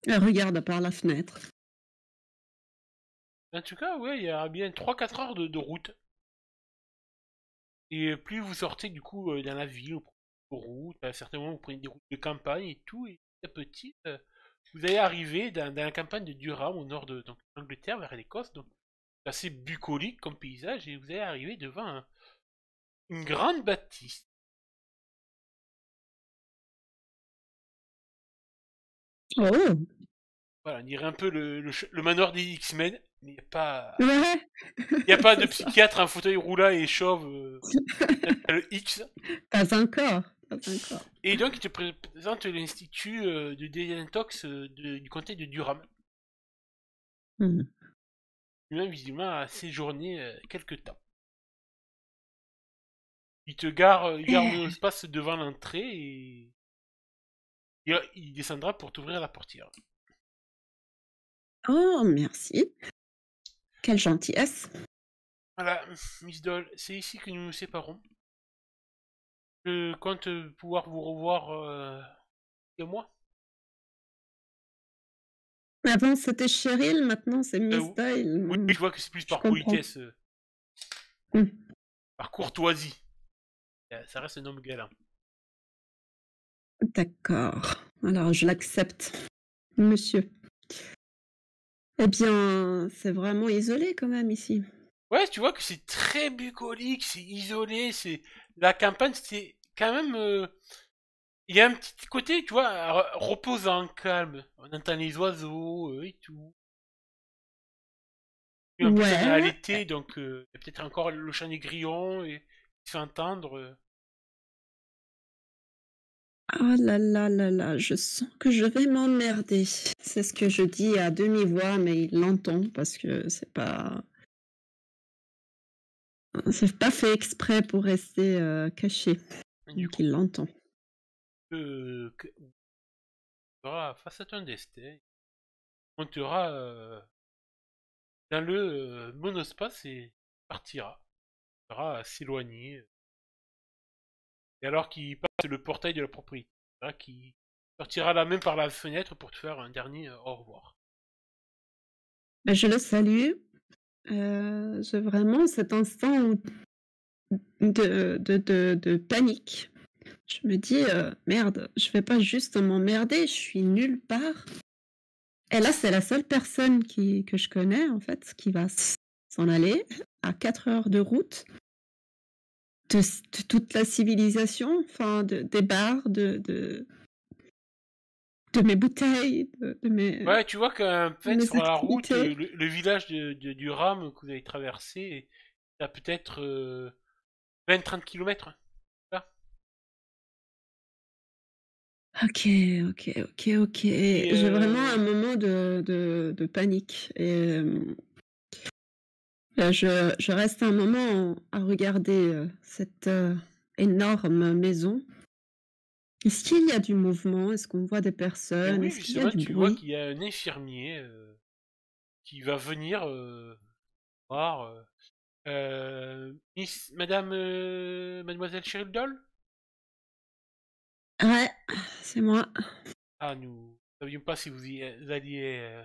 Elle regarde par la fenêtre. En tout cas, ouais, il y a bien 3-4 heures de route. Et plus vous sortez du coup dans la ville, vous prenez des routes, à certains moments vous prenez des routes de campagne et tout, et petit à petit, vous allez arriver dans la campagne de Durham, au nord de donc, l'Angleterre, vers l'Écosse, donc c'est assez bucolique comme paysage, et vous allez arriver devant une grande bâtisse. Oh! Voilà, on dirait un peu le manoir des X-Men, mais Ouais, il y a pas de c'est ça. psychiatre, un fauteuil roulant et chauve, le X. Pas encore, pas encore. Et donc il te présente l'institut de désintox du comté de Durham. Mmh. Lui-même visiblement a séjourné quelque temps. Il gare Eh, le espace devant l'entrée et il descendra pour t'ouvrir la portière. oh merci, quelle gentillesse. Voilà, Miss Doll, c'est ici que nous nous séparons. Je compte pouvoir vous revoir et moi. Avant c'était Cheryl, maintenant c'est Miss Doyle, Oui, je vois que c'est plus je par comprends. politesse, Mmh. par courtoisie. Ça reste un homme galant. D'accord, alors je l'accepte. monsieur. Eh bien, c'est vraiment isolé quand même ici. Ouais, tu vois que c'est très bucolique, c'est isolé, c'est la campagne, c'est quand même. Il y a un petit côté, tu vois, reposant, calme. On entend les oiseaux et tout. Et en plus, on est à Ouais. l'été, donc il y a peut-être encore le chant des grillons et qui se fait entendre. Oh là là là là, je sens que je vais m'emmerder. C'est ce que je dis à demi-voix, mais il l'entend parce que c'est pas fait exprès pour rester caché. Et du Donc coup, il l'entend. tu seras face à ton destin. On te aura dans le monospace et partira. Tu verras s'éloigner. Et alors qu'il passe le portail de la propriété, tu verras qu'il sortira la main par la fenêtre pour te faire un dernier au revoir. Ben, je le salue. J'ai vraiment cet instant de panique. Je me dis, merde, je vais pas juste m'emmerder, je suis nulle part. Et là, c'est la seule personne que je connais, en fait, qui va s'en aller à 4 heures de route de toute la civilisation, enfin, des bars, de mes bouteilles, Ouais, tu vois qu'en de fait, mes sur la route, activités. le village du Ram que vous avez traversé, t'as peut-être 20-30 km. Là. Ok, ok, ok, ok. Et J'ai vraiment un moment de panique. Et je reste un moment à regarder cette énorme maison. Est-ce qu'il y a du mouvement? Est-ce qu'on voit des et personnes? oui, Est-ce qu'il y a justement, du tu vois bruit? qu'il y a un infirmier qui va venir voir Madame Mademoiselle Cheryl Doll. Ouais, c'est moi. Ah, nous ne savions pas si vous alliez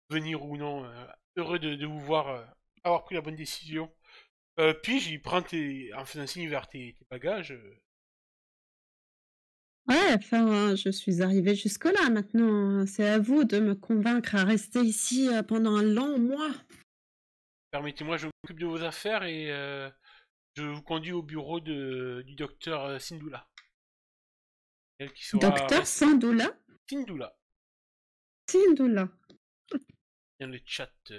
venir ou non. Heureux de vous voir avoir pris la bonne décision. Puis j'y prends en faisant signe vers tes bagages. Ouais, enfin, je suis arrivée jusque-là maintenant. C'est à vous de me convaincre à rester ici pendant un long mois. Permettez-moi, je m'occupe de vos affaires et je vous conduis au bureau du docteur Sindula. Elle qui sera Docteur Sandoula? Sindula Sindoula. dans le chat.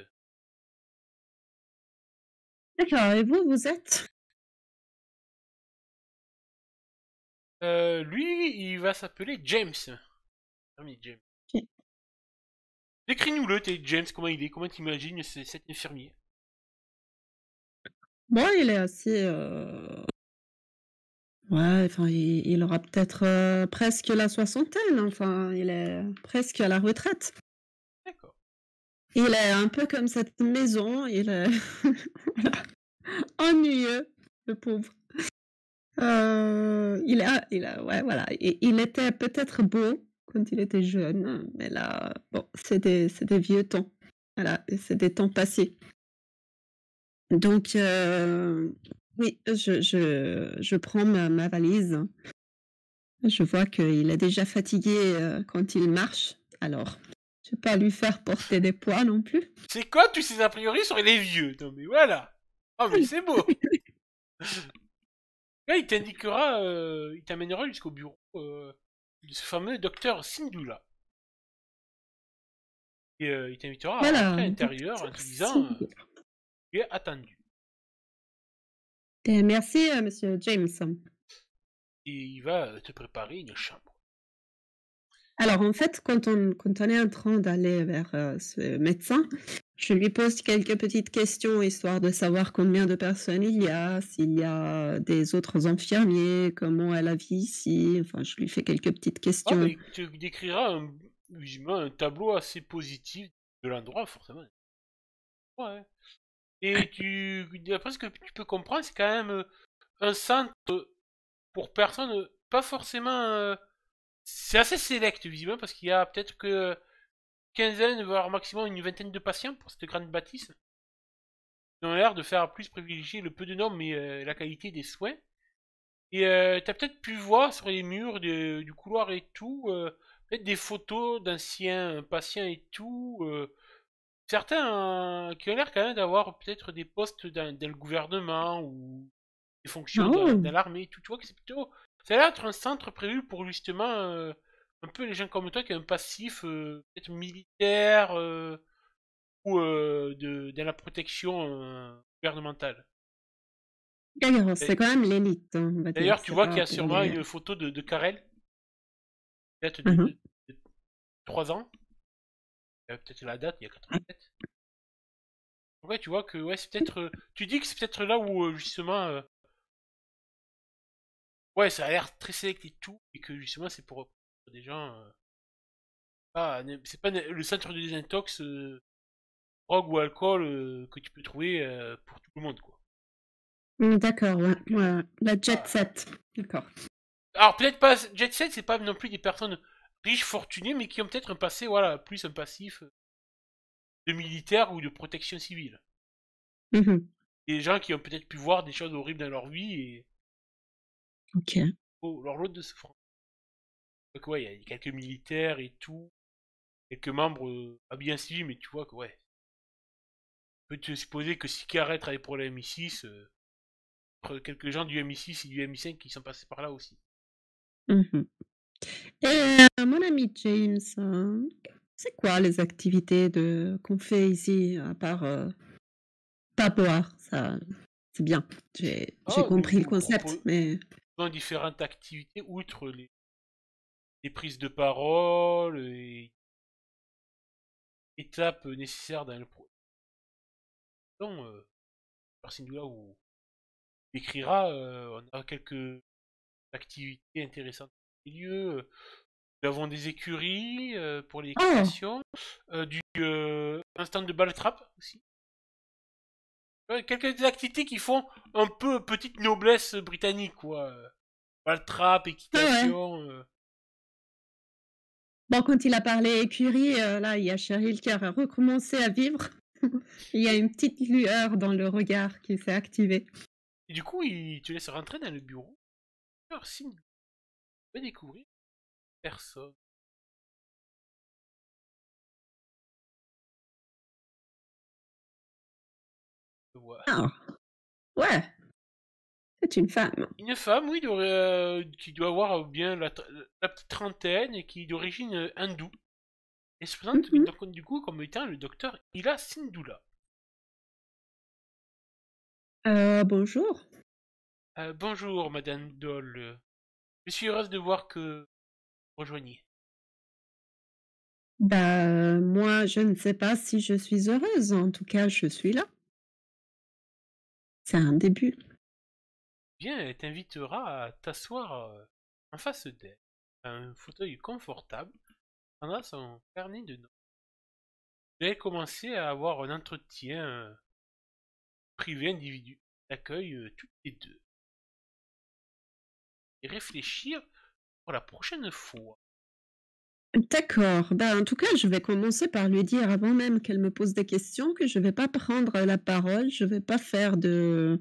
D'accord, et vous, vous êtes? Lui, il va s'appeler James. Ami James. Ok. Décris-nous-le, t'es James, comment il est, comment t'imagines cet infirmier. Bon, il est assez... ouais, enfin, il aura peut-être presque la soixantaine. Enfin, il est presque à la retraite. D'accord. Il est un peu comme cette maison. Il est voilà, ennuyeux, le pauvre. Ouais, voilà. Il était peut-être beau quand il était jeune, mais là, bon, c'est des vieux temps. Voilà, et c'est des temps passés. Donc, oui, je prends ma valise. Je vois qu'il est déjà fatigué quand il marche. Alors, je vais pas lui faire porter des poids non plus. C'est quoi tous ces a priori sur les vieux? Non mais voilà. Oh mais c'est beau. Là, il t'indiquera, il t'amènera jusqu'au bureau de ce fameux docteur Sindula. Et il t'invitera à Voilà, rentrer à l'intérieur en docteur te disant Sylvia. tu es attendu. Et merci, monsieur James. Et il va te préparer une chambre. Alors, en fait, quand on est en train d'aller vers ce médecin, je lui pose quelques petites questions histoire de savoir combien de personnes il y a, s'il y a des autres infirmiers, comment est la vie ici. Enfin, je lui fais quelques petites Ah bah questions. il te décrira visiblement un tableau assez positif de l'endroit forcément. Ouais. Et d'après ce que tu peux comprendre, c'est quand même un centre pour personnes pas forcément. C'est assez sélect visiblement parce qu'il y a peut-être que quinzaine, voire maximum une vingtaine de patients pour cette grande bâtisse. Ils ont l'air de faire plus privilégier le peu de normes mais la qualité des soins. Et t'as peut-être pu voir sur les murs du couloir et tout, peut-être des photos d'anciens patients et tout. Certains qui ont l'air quand même d'avoir peut-être des postes dans le gouvernement ou des fonctions dans Oh, l'armée et tout. Tu vois que c'est plutôt. Ça a l'air d'être un centre prévu pour justement un peu les gens comme toi qui ont un passif peut-être militaire ou dans la protection gouvernementale. d'accord, Et c'est quand même l'élite, hein, on va dire. d'ailleurs, tu C'est vois qu'il y pas a pour sûrement les. une photo de Karel, date Mhm. de 3 ans. Peut-être la date, il y a 87. Ouais, tu vois que ouais, c'est peut-être. Tu dis que c'est peut-être là où justement. Ouais, ça a l'air très sélect et tout, et que justement c'est pour des gens. C'est pas le centre de désintox, drogue ou alcool que tu peux trouver pour tout le monde, quoi. D'accord, ouais, Donc, ouais. La jet ah. set. D'accord. Alors peut-être pas Jet Set, c'est pas non plus des personnes riches, fortunées, mais qui ont peut-être un passé, voilà, plus un passif de militaire ou de protection civile. Mhm. Des gens qui ont peut-être pu voir des choses horribles dans leur vie et Ok. leur lot de souffrance. Donc ouais, il y a quelques militaires et tout, quelques membres habillés en civil, mais tu vois que ouais, peut te supposer que si Karen travaille pour la MI6, quelques gens du MI6 et du MI5 qui sont passés par là aussi. Mhm. Et mon ami James, c'est quoi les activités qu'on fait ici, à part pas boire? Ça, c'est bien. J'ai Ah, compris le nous concept, proposons mais différentes activités outre les prises de parole et étapes nécessaires dans le projet. Donc, Sindula vous décrira, on a quelques activités intéressantes au milieu. Nous avons des écuries pour oh! l'équitation, un stand de balle trap aussi. Ouais, quelques activités qui font un peu petite noblesse britannique, quoi. Balle trap, Ah ouais. équitation. Bon, quand il a parlé écurie, là, il y a Cheryl qui a recommencé à vivre. Il y a Et, une petite lueur dans le regard qui s'est activée. et du coup, il te laisse rentrer dans le bureau. Alors, si vous pouvez découvrir personne. Voilà. Ah! Ouais, c'est une femme. Une femme, oui, qui doit avoir bien la petite trentaine et qui est d'origine hindoue. Elle se présente Mmh. donc, du coup comme étant le docteur Ila Sindula. Bonjour. Bonjour, Madame Doll. Je suis heureuse de voir que vous rejoignez. Bah, moi, je ne sais pas si je suis heureuse. En tout cas, je suis là. C'est un début. Bien, elle t'invitera à t'asseoir en face d'elle, à un fauteuil confortable, pendant son carnet de notes. Vous allez commencer à avoir un entretien privé individu d'accueil toutes les deux et réfléchir pour la prochaine fois. D'accord. Bah, en tout cas, je vais commencer par lui dire avant même qu'elle me pose des questions que je vais pas prendre la parole. Je vais pas faire de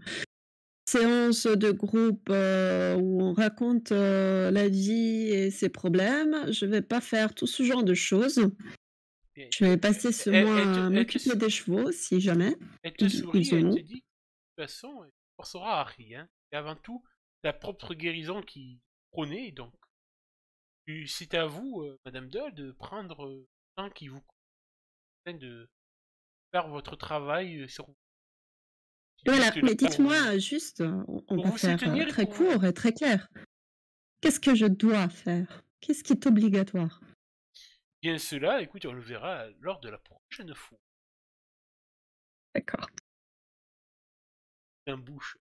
séance de groupe, où on raconte, la vie et ses problèmes. Je vais pas faire tout ce genre de choses. Bien, Je vais passer ce mois à m'occuper des chevaux si jamais elle te sourit ils et en elle te ont. dit, de toute façon, elle ne forcera à rien. Et avant tout, ta propre guérison qui prônait, donc c'est à vous, Madame Doll, de prendre le temps qui vous convient de faire votre travail sur vous. Si Voilà, juste là mais pour vous, dites-moi juste, on pour va vous faire, soutenir et très pour vous. court et très clair. Qu'est-ce que je dois faire? Qu'est-ce qui est obligatoire? Bien cela, écoute, on le verra lors de la prochaine fois. D'accord. Un bouche